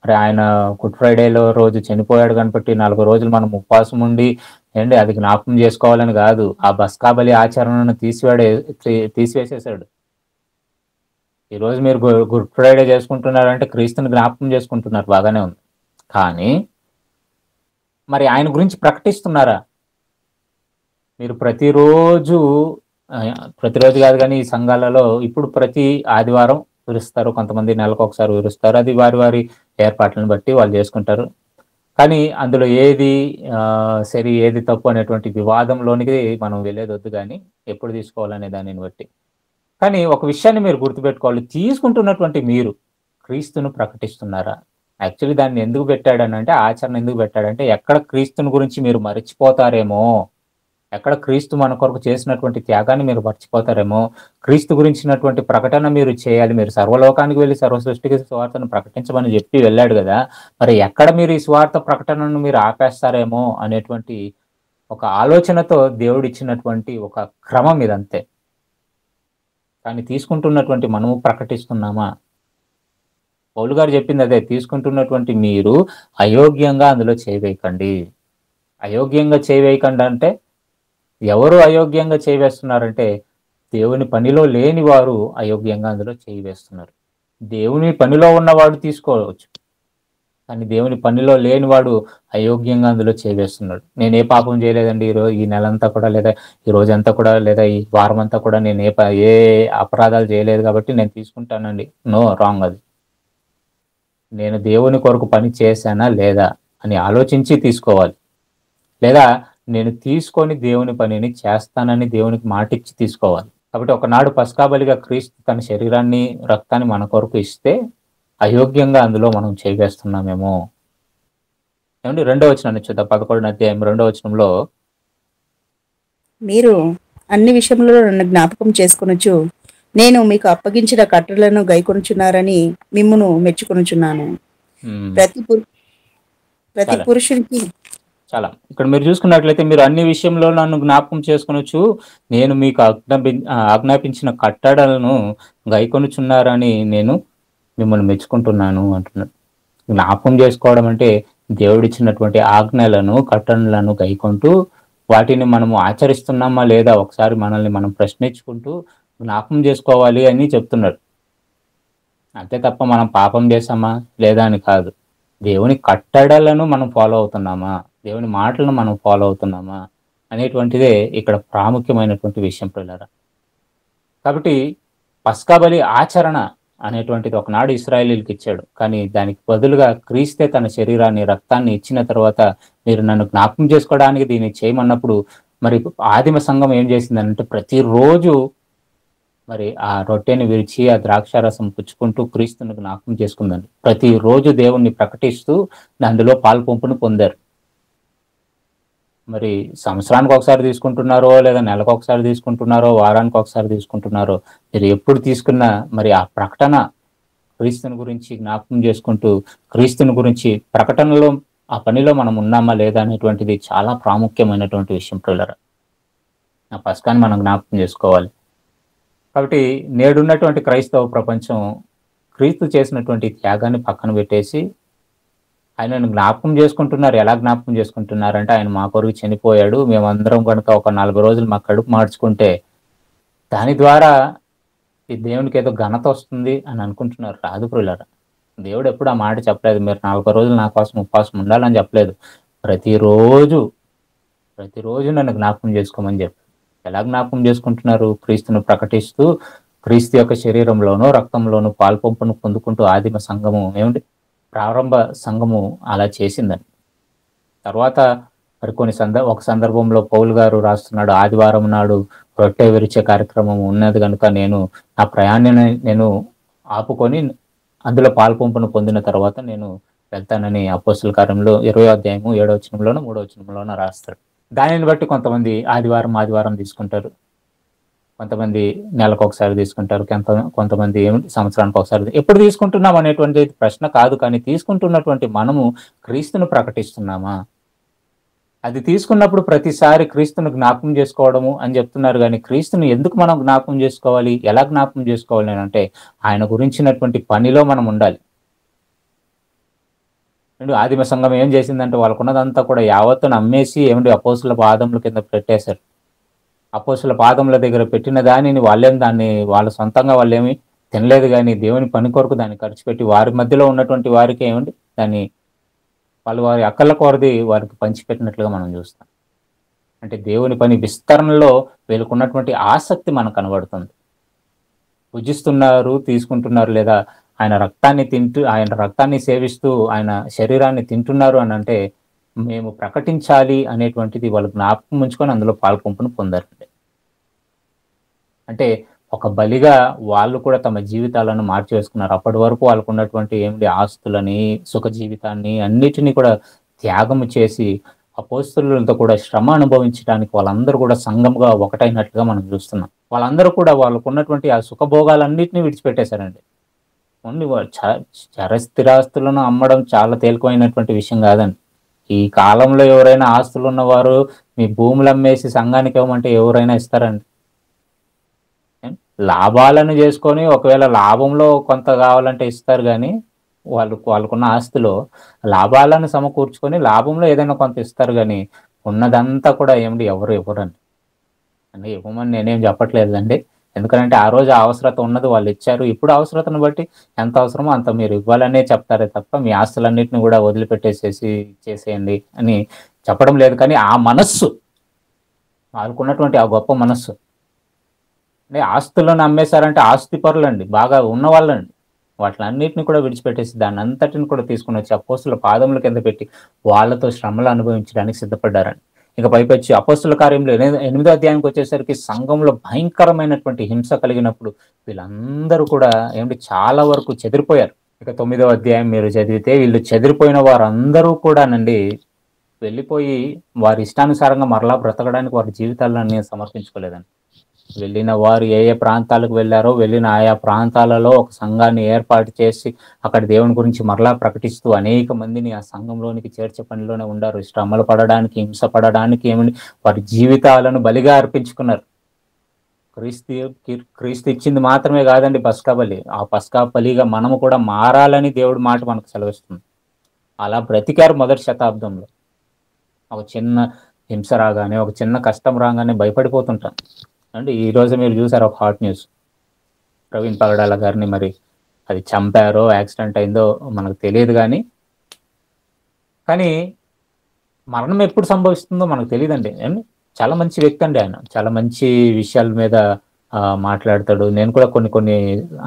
మరి ఆయన గుడ్ ఫ్రైడేలో రోజు చనిపోయాడు కాబట్టి 40 రోజులు మనం ఉపవాసం ఉండి ఏంటి అది జ్ఞాపకం చేసుకోవాలని కాదు, ఆ బస్కా బలి ఆచరణను తీసివేసేసాడు. ఈ రోజు మీరు గుడ్ ఫ్రైడే చేసుకుంటున్నారంటే క్రీస్తుని జ్ఞాపకం చేసుకుంటున్నారు, బాగానే ఉంది. కానీ మరి ఆయన గురించి ప్రకటిస్తున్నారా? మీరు ప్రతిరోజు ప్రతిరోజు కాదు కానీ ఈ సంఘాలలో ఇప్పుడు ప్రతి ఆదివారం విరుస్తారు, కొంతమంది నెలకు ఒకసారి విరుస్తారు. అది వారి వారి ఏర్పాట్లను బట్టి వాళ్ళు చేసుకుంటారు. కానీ అందులో ఏది సరి ఏది తప్పు అనేటువంటి వివాదంలోనికి మనం వెళ్ళేది వద్దు, కానీ ఎప్పుడు తీసుకోవాలనే దానిని బట్టి. కానీ ఒక విషయాన్ని మీరు గుర్తుపెట్టుకోవాలి, తీసుకుంటున్నటువంటి మీరు క్రీస్తును ప్రకటిస్తున్నారా? యాక్చువల్లీ దాన్ని ఎందుకు పెట్టాడనంటే, ఆచరణ ఎందుకు పెట్టాడంటే, ఎక్కడ క్రీస్తుని గురించి మీరు మర్చిపోతారేమో, ఎక్కడ క్రీస్తు మన కొరకు చేసినటువంటి త్యాగాన్ని మీరు మర్చిపోతారేమో, క్రీస్తు గురించినటువంటి ప్రకటన మీరు చేయాలి. మీరు సర్వలోకానికి వెళ్ళి సర్వ సృష్టికి స్వార్థను ప్రకటించమని చెప్పి వెళ్ళాడు కదా, మరి ఎక్కడ మీరు ఈ స్వార్థ ప్రకటనను మీరు ఆపేస్తారేమో అనేటువంటి ఒక ఆలోచనతో దేవుడు ఇచ్చినటువంటి ఒక క్రమం ఇదంతే. కానీ తీసుకుంటున్నటువంటి మనము ప్రకటిస్తున్నామా? పౌలు గారు చెప్పింది అదే, తీసుకుంటున్నటువంటి మీరు అయోగ్యంగా అందులో చేయవేయకండి. అయోగ్యంగా చేయవేయకండి అంటే ఎవరు అయోగ్యంగా చేయవేస్తున్నారంటే, దేవుని పనిలో లేని వారు అయోగ్యంగా అందులో చేయవేస్తున్నారు. దేవుని పనిలో ఉన్నవాడు తీసుకోవచ్చు, కానీ దేవుని పనిలో లేనివాడు అయోగ్యంగా అందులో చేయవేస్తున్నాడు. నేను ఏ పాపం చేయలేదండి ఈ నెలంతా కూడా, లేదా ఈ రోజంతా కూడా, లేదా ఈ వారం అంతా కూడా నేను ఏ అపరాధాలు చేయలేదు కాబట్టి నేను తీసుకుంటానండి. No, wrong. అది నేను దేవుని కొరకు పని చేశానా లేదా అని ఆలోచించి తీసుకోవాలి, లేదా నేను తీసుకొని దేవుని పనిని చేస్తానని దేవునికి మాటిచ్చి తీసుకోవాలి. కాబట్టి ఒకనాడు పస్కా బలిగా క్రీస్తు తన శరీరాన్ని రక్తాన్ని మన కొరకు ఇస్తే అయోగ్యంగా అందులో మనం చేవేస్తున్నామేమో. ఏమంటే 2వ వచనాన్ని చూద్దాం, 11వ అధ్యాయం 2వ వచనంలో, మీరు అన్ని విషయంలో నన్ను జ్ఞాపకం చేసుకొనొచ్చు, నేను మీకు అప్పగించిన కట్టడలను గైకొనుచున్నారని మిమ్మును మెచ్చుకొనుచున్నాను. ప్రతి పురుషునికి చాలా ఇక్కడ మీరు చూసుకున్నట్లయితే, మీరు అన్ని విషయంలో నన్ను జ్ఞాపకం చేసుకొనొచ్చు, నేను మీకు ఆజ్ఞాపించిన కట్టడలను గైకొనుచున్నారని నేను మిమ్మల్ని మెచ్చుకుంటున్నాను అంటున్నాడు. జ్ఞాపకం చేసుకోవడం అంటే దేవుడిచ్చినటువంటి ఆజ్ఞలను కట్టడలను గైకొంటూ వాటిని మనము ఆచరిస్తున్నామా లేదా ఒకసారి మనల్ని మనం ప్రశ్నించుకుంటూ జ్ఞాపకం చేసుకోవాలి అని చెప్తున్నాడు. అంతే తప్ప మనం పాపం చేసామా లేదా అని కాదు. దేవుని కట్టడలను మనం ఫాలో అవుతున్నామా, దేవుని మాటలను మనం ఫాలో అవుతున్నామా అనేటువంటిదే ఇక్కడ ప్రాముఖ్యమైనటువంటి విషయం పిల్లరా. కాబట్టి పస్కా బలి ఆచరణ అనేటువంటిది ఒకనాడు ఇశ్రాయేలీయులకు ఇచ్చాడు, కానీ దానికి బదులుగా క్రీస్తే తన శరీరాన్ని రక్తాన్ని ఇచ్చిన తర్వాత మీరు నన్ను జ్ఞాపకం చేసుకోవడానికి దీన్ని చేయమన్నప్పుడు మరి ఆదిమ సంఘం ఏం చేసిందంటే, ప్రతిరోజు మరి ఆ రొట్టెని విరిచి ఆ ద్రాక్షారసం పుచ్చుకుంటూ క్రీస్తుని జ్ఞాపకం చేసుకుందండి. ప్రతిరోజు దేవుణ్ణి ప్రకటిస్తూ అందులో పాల్పొంపును పొందారు. మరి సంవత్సరానికి ఒకసారి తీసుకుంటున్నారో, లేదా నెలకు ఒకసారి తీసుకుంటున్నారో, వారానికి ఒకసారి తీసుకుంటున్నారో, మీరు ఎప్పుడు తీసుకున్నా మరి ఆ ప్రకటన క్రీస్తుని గురించి జ్ఞాపకం చేసుకుంటూ క్రీస్తుని గురించి ప్రకటనలో ఆ పనిలో మనం ఉన్నామా లేదా అనేటువంటిది చాలా ప్రాముఖ్యమైనటువంటి విషయం పిల్లరా. ఆ పస్కాన్ని మనం జ్ఞాపకం చేసుకోవాలి. కాబట్టి నేడున్నటువంటి క్రైస్తవ ప్రపంచం క్రీస్తు చేసినటువంటి త్యాగాన్ని పక్కన పెట్టేసి ఆయనను జ్ఞాపకం చేసుకుంటున్నారు. ఎలా జ్ఞాపకం చేసుకుంటున్నారంటే, ఆయన మా కొరకు చనిపోయాడు, మేమందరం కనుక ఒక 40 రోజులు మా కడుపు మార్చుకుంటే దాని ద్వారా ఈ దేవునికి ఏదో ఘనత వస్తుంది అని అనుకుంటున్నారు. రాదు ప్రియులారా. దేవుడు ఎప్పుడు ఆ మాట చెప్పలేదు, మీరు 40 రోజులు నా కోసం ఉపవాసం ఉండాలని చెప్పలేదు. ప్రతిరోజు నన్ను జ్ఞాపకం చేసుకోమని చెప్పి. ఎలా జ్ఞాపకం చేసుకుంటున్నారు? క్రీస్తును ప్రకటిస్తూ క్రీస్తు యొక్క శరీరంలోనూ రక్తంలోనూ పాల్పొంపును పొందుకుంటూ ఆదిమ సంఘము ఏమిటి ప్రారంభ సంఘము అలా చేసిందని. తర్వాత మరి ఒక సందర్భంలో పౌలు గారు రాస్తున్నాడు, ఆదివారం నాడు రొట్టె విరిచే కార్యక్రమం ఉన్నది కనుక నేను నా ప్రయాణాన్ని నేను ఆపుకొని అందులో పాల్పొంపును పొందిన తర్వాత నేను వెళ్తానని అపోస్తల కార్యంలో 20వ అధ్యాయము 7వ వచనంలోనూ 3వ వచనంలోనూ రాస్తాడు. దానిని బట్టి కొంతమంది ఆదివారం తీసుకుంటారు, కొంతమంది నెలకు ఒకసారి తీసుకుంటారు, కొంతమంది సంవత్సరానికి ఒకసారి. ఎప్పుడు తీసుకుంటున్నాం అనేటువంటి ప్రశ్న కాదు, కానీ తీసుకుంటున్నటువంటి మనము క్రీస్తును ప్రకటిస్తున్నామా? అది తీసుకున్నప్పుడు ప్రతిసారి క్రీస్తును జ్ఞాపకం చేసుకోవడము అని చెప్తున్నారు, కానీ క్రీస్తును ఎందుకు మనం జ్ఞాపకం చేసుకోవాలి, ఎలా జ్ఞాపకం చేసుకోవాలి అంటే ఆయన గురించినటువంటి పనిలో మనం ఉండాలి. అండ్ ఆదిమ సంఘం ఏం చేసిందంటే వాళ్ళకున్నదంతా కూడా యావత్తును అమ్మేసి ఏమిటి అపోస్తుల పాదముల కింద పెట్టేశారు. అపోస్తుల పాదముల దగ్గర పెట్టిన దానిని దాన్ని వాళ్ళ సొంతంగా వాళ్ళేమి తినలేదు, కానీ దేవుని పని కొరకు దాన్ని ఖర్చు పెట్టి వారి మధ్యలో ఉన్నటువంటి వారికి ఏమిటి దాన్ని వాళ్ళు వారి అక్కల కొరది వారికి పంచిపెట్టినట్లుగా మనం చూస్తాం. అంటే దేవుని పని విస్తరణలో వీళ్ళకున్నటువంటి ఆసక్తి మనకు కనబడుతుంది. పూజిస్తున్నారు, తీసుకుంటున్నారు, లేదా ఆయన రక్తాన్ని సేవిస్తూ ఆయన శరీరాన్ని తింటున్నారు అని అంటే మేము ప్రకటించాలి అనేటువంటిది వాళ్ళు జ్ఞాపకం ఉంచుకొని అందులో పాల్పంపును పొందారండి. అంటే ఒక బలిగా వాళ్ళు కూడా తమ జీవితాలను మార్చేసుకున్నారు. అప్పటి వరకు వాళ్ళకు ఉన్నటువంటి ఏమిటి ఆస్తులని, సుఖ జీవితాన్ని అన్నిటినీ కూడా త్యాగము చేసి అపోస్తలులతో కూడా శ్రమ అనుభవించడానికి వాళ్ళందరూ కూడా సంఘంగా ఒకటైనట్లుగా మనం చూస్తున్నాం. వాళ్ళందరూ కూడా వాళ్ళకు ఉన్నటువంటి ఆ సుఖభోగాలన్నింటినీ విడిచిపెట్టేశారండి. ఓన్లీ చరస్థిరాస్తులను అమ్మడం చాలా తేలికమైనటువంటి విషయం కాదండి. ఈ కాలంలో ఎవరైనా ఆస్తులు ఉన్నవారు మీ భూములు అమ్మేసి సంఘానికి ఇవ్వమంటే ఎవరైనా ఇస్తారండి? లాభాలను చేసుకొని ఒకవేళ లాభంలో కొంత కావాలంటే ఇస్తారు, కానీ వాళ్ళకున్న ఆస్తిలో లాభాలను సమకూర్చుకొని లాభంలో ఏదైనా కొంత ఇస్తారు, కానీ ఉన్నదంతా కూడా ఏమిటి ఎవరు ఇవ్వరండి. అంటే ఇవ్వమని నేనేం చెప్పట్లేదండి, ఎందుకంటే ఆ రోజు అవసరత ఉన్నది వాళ్ళు ఇచ్చారు. ఇప్పుడు అవసరతను బట్టి ఎంత అవసరమో అంత మీరు ఇవ్వాలనే చెప్తారే తప్ప మీ ఆస్తులన్నింటినీ కూడా వదిలిపెట్టేసేసి ఇచ్చేసేయండి అని చెప్పడం లేదు. కానీ ఆ మనస్సు, వాళ్ళకున్నటువంటి ఆ గొప్ప మనస్సు, అంటే ఆస్తులను అమ్మేశారంటే ఆస్తి పరులండి, బాగా ఉన్నవాళ్ళండి, వాటిలన్నిటిని కూడా విడిచిపెట్టేసి దాన్ని అంతటిని కూడా తీసుకుని వచ్చి అపోస్తుల పాదముల కింద పెట్టి వాళ్ళతో శ్రమలు అనుభవించడానికి సిద్ధపడ్డారండి. ఇక పైపొచ్చి అపోస్తుల కార్యంలో 8వ అధ్యాయానికి వచ్చేసరికి సంఘంలో భయంకరమైనటువంటి హింస కలిగినప్పుడు వీళ్ళందరూ కూడా ఏమిటి చాలా వరకు చెదిరిపోయారు. ఇక 9వ అధ్యాయం మీరు చదివితే వీళ్ళు చెదిరిపోయిన వారందరూ కూడానండి వెళ్ళిపోయి వారి ఇష్టానుసారంగా మరలా బ్రతకడానికి వారి జీవితాలను సమర్పించుకోలేదండి. వెళ్ళిన వారు ఏ ఏ ప్రాంతాలకు వెళ్ళారో వెళ్ళిన ఆయా ప్రాంతాలలో ఒక సంఘాన్ని ఏర్పాటు చేసి అక్కడ దేవుని గురించి మరలా ప్రకటిస్తూ అనేక మందిని ఆ సంఘంలోనికి చేర్చే పనిలోనే ఉండారు. శ్రమలు పడడానికి, హింస పడడానికి ఏమని వారి జీవితాలను బలిగా అర్పించుకున్నారు. క్రీస్తు ఇచ్చింది మాత్రమే కాదండి పస్కా బలి, ఆ పస్కా బలిగా మనము కూడా మారాలని దేవుడి మాట మనకు సెలవిస్తుంది. అలా బ్రతికారు మొదటి శతాబ్దంలో. ఒక చిన్న హింస రాగానే, ఒక చిన్న కష్టం రాగానే భయపడిపోతుంటాం. అంటే ఈరోజు మీరు చూసారు ఒక హాట్ న్యూస్, ప్రవీణ్ పగడాల గారిని మరి అది చంపారో యాక్సిడెంట్ అయిందో మనకు తెలియదు, కానీ మరణం ఎప్పుడు సంభవిస్తుందో మనకు తెలియదండి. చాలా మంచి వ్యక్తి అండి ఆయన, చాలా మంచి విషయాల మీద మాట్లాడతాడు. నేను కూడా కొన్ని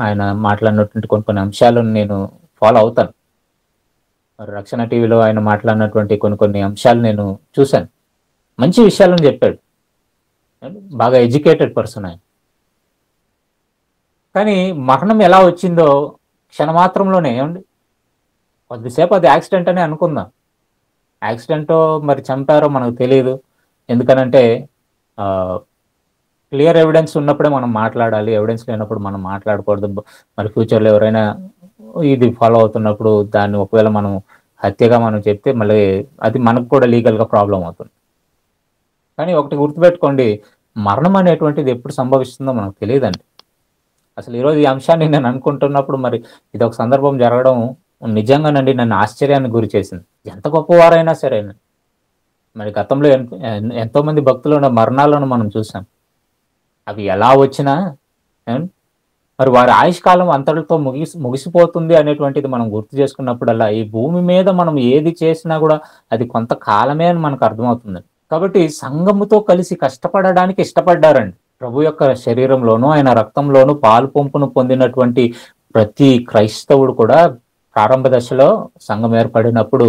ఆయన మాట్లాడినటువంటి కొన్ని అంశాలను నేను ఫాలో అవుతాను. మరి రక్షణ టీవీలో ఆయన మాట్లాడినటువంటి కొన్ని అంశాలు నేను చూశాను. మంచి విషయాలను చెప్పాడు, బాగా ఎడ్యుకేటెడ్ పర్సన్ ఆయన. కానీ మరణం ఎలా వచ్చిందో క్షణమాత్రంలోనే, ఏమండి కొద్దిసేపు అది యాక్సిడెంట్ అని అనుకుందాం, యాక్సిడెంటో మరి చంపారో మనకు తెలియదు. ఎందుకనంటే క్లియర్ ఎవిడెన్స్ ఉన్నప్పుడే మనం మాట్లాడాలి, ఎవిడెన్స్ లేనప్పుడు మనం మాట్లాడకూడదు. మరి ఫ్యూచర్లో ఎవరైనా ఇది ఫాలో అవుతున్నప్పుడు దాన్ని ఒకవేళ మనం హత్యగా మనం చెప్తే మళ్ళీ అది మనకు కూడా లీగల్గా ప్రాబ్లం అవుతుంది. కానీ ఒకటి గుర్తుపెట్టుకోండి, మరణం అనేటువంటిది ఎప్పుడు సంభవిస్తుందో మనకు తెలియదండి. అసలు ఈరోజు ఈ అంశాన్ని నేను అనుకుంటున్నప్పుడు మరి ఇది ఒక సందర్భం జరగడం నిజంగానండి నన్ను ఆశ్చర్యానికి గురి చేసింది. ఎంత గొప్పవారైనా సరే, మరి గతంలో ఎంతో మంది భక్తుల మరణాలను మనం చూసాం. అవి ఎలా వచ్చినా మరి వారి ఆయుష్కాలం అంతటితో ముగిసిపోతుంది అనేటువంటిది మనం గుర్తు చేసుకున్నప్పుడల్లా ఈ భూమి మీద మనం ఏది చేసినా కూడా అది కొంతకాలమే అని మనకు అర్థమవుతుంది. కాబట్టి సంఘముతో కలిసి కష్టపడడానికి ఇష్టపడ్డారండి. ప్రభు యొక్క శరీరంలోనూ ఆయన రక్తంలోనూ పాలు పంపును పొందినటువంటి ప్రతి క్రైస్తవుడు కూడా ప్రారంభ దశలో సంఘం ఏర్పడినప్పుడు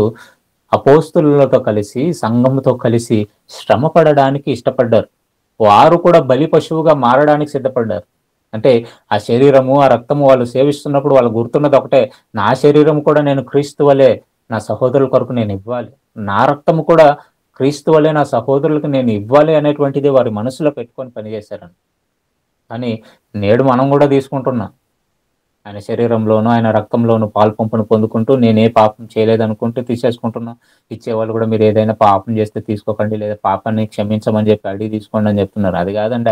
అపోస్తులతో కలిసి సంఘముతో కలిసి శ్రమ పడడానికి ఇష్టపడ్డారు. వారు కూడా బలి పశువుగా మారడానికి సిద్ధపడ్డారు. అంటే ఆ శరీరము ఆ రక్తము వాళ్ళు సేవిస్తున్నప్పుడు వాళ్ళు గుర్తున్నది ఒకటే, నా శరీరం కూడా నేను క్రీస్తు వలె నా సహోదరుల కొరకు నేను ఇవ్వాలి, నా రక్తము కూడా క్రీస్తు వలె నా సహోదరులకు నేను ఇవ్వాలి అనేటువంటిది వారి మనసులో పెట్టుకొని పనిచేశారని. కానీ నేడు మనం కూడా తీసుకుంటున్నాం, ఆయన శరీరంలోనూ ఆయన రక్తంలోనూ పాలు పంపును పొందుకుంటూ నేనే పాపం చేయలేదనుకుంటూ తీసేసుకుంటున్నాం. ఇచ్చేవాళ్ళు కూడా మీరు ఏదైనా పాపం చేస్తే తీసుకోకండి, లేదా పాపాన్ని క్షమించమని చెప్పి అడిగి తీసుకోండి అని చెప్తున్నారు. అది కాదండి,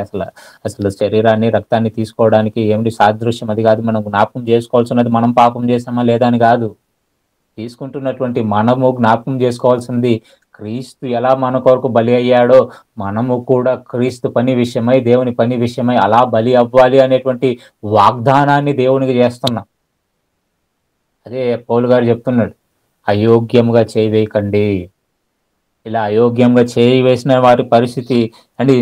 అసలు శరీరాన్ని రక్తాన్ని తీసుకోవడానికి ఏమిటి సాదృశ్యం అది కాదు. మనం జ్ఞాపకం చేసుకోవాల్సినది మనం పాపం చేసామా లేదా అని కాదు. తీసుకుంటున్నటువంటి మనము జ్ఞాపకం చేసుకోవాల్సింది, క్రీస్తు ఎలా మన కొరకు బలి అయ్యాడో మనము కూడా క్రీస్తు పని విషయమై, దేవుని పని విషయమై అలా బలి అవ్వాలి అనేటువంటి వాగ్దానాన్ని దేవునికి చేస్తున్నాం. అదే పౌలు గారు చెప్తున్నాడు, అయోగ్యంగా చేయవేయకండి. ఇలా అయోగ్యంగా చేయి వేసిన వారి పరిస్థితి అని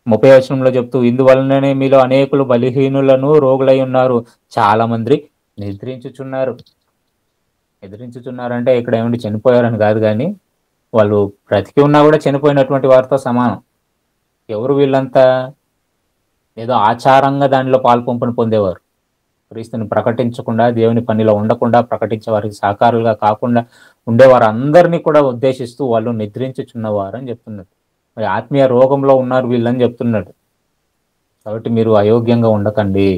30వ వచనంలో చెప్తూ, ఇందువలననే మీలో అనేకులు బలహీనులను రోగులై ఉన్నారు, చాలా మంది నిద్రించుచున్నారంటే ఇక్కడ ఏమిటి చనిపోయారని కాదు, కానీ వాళ్ళు బ్రతికి ఉన్నా కూడా చనిపోయినటువంటి వారితో సమానం. ఎవరు వీళ్ళంతా? ఏదో ఆచారంగా దానిలో పాల్పంపును పొందేవారు, క్రీస్తుని ప్రకటించకుండా, దేవుని పనిలో ఉండకుండా, ప్రకటించే వారికి సహకారులుగా కాకుండా ఉండేవారు అందరినీ కూడా ఉద్దేశిస్తూ వాళ్ళు నిద్రించుచున్నవారు అని చెప్తున్నాడు. మరి ఆత్మీయ రోగంలో ఉన్నారు వీళ్ళని చెప్తున్నాడు. కాబట్టి మీరు అయోగ్యంగా ఉండకండి,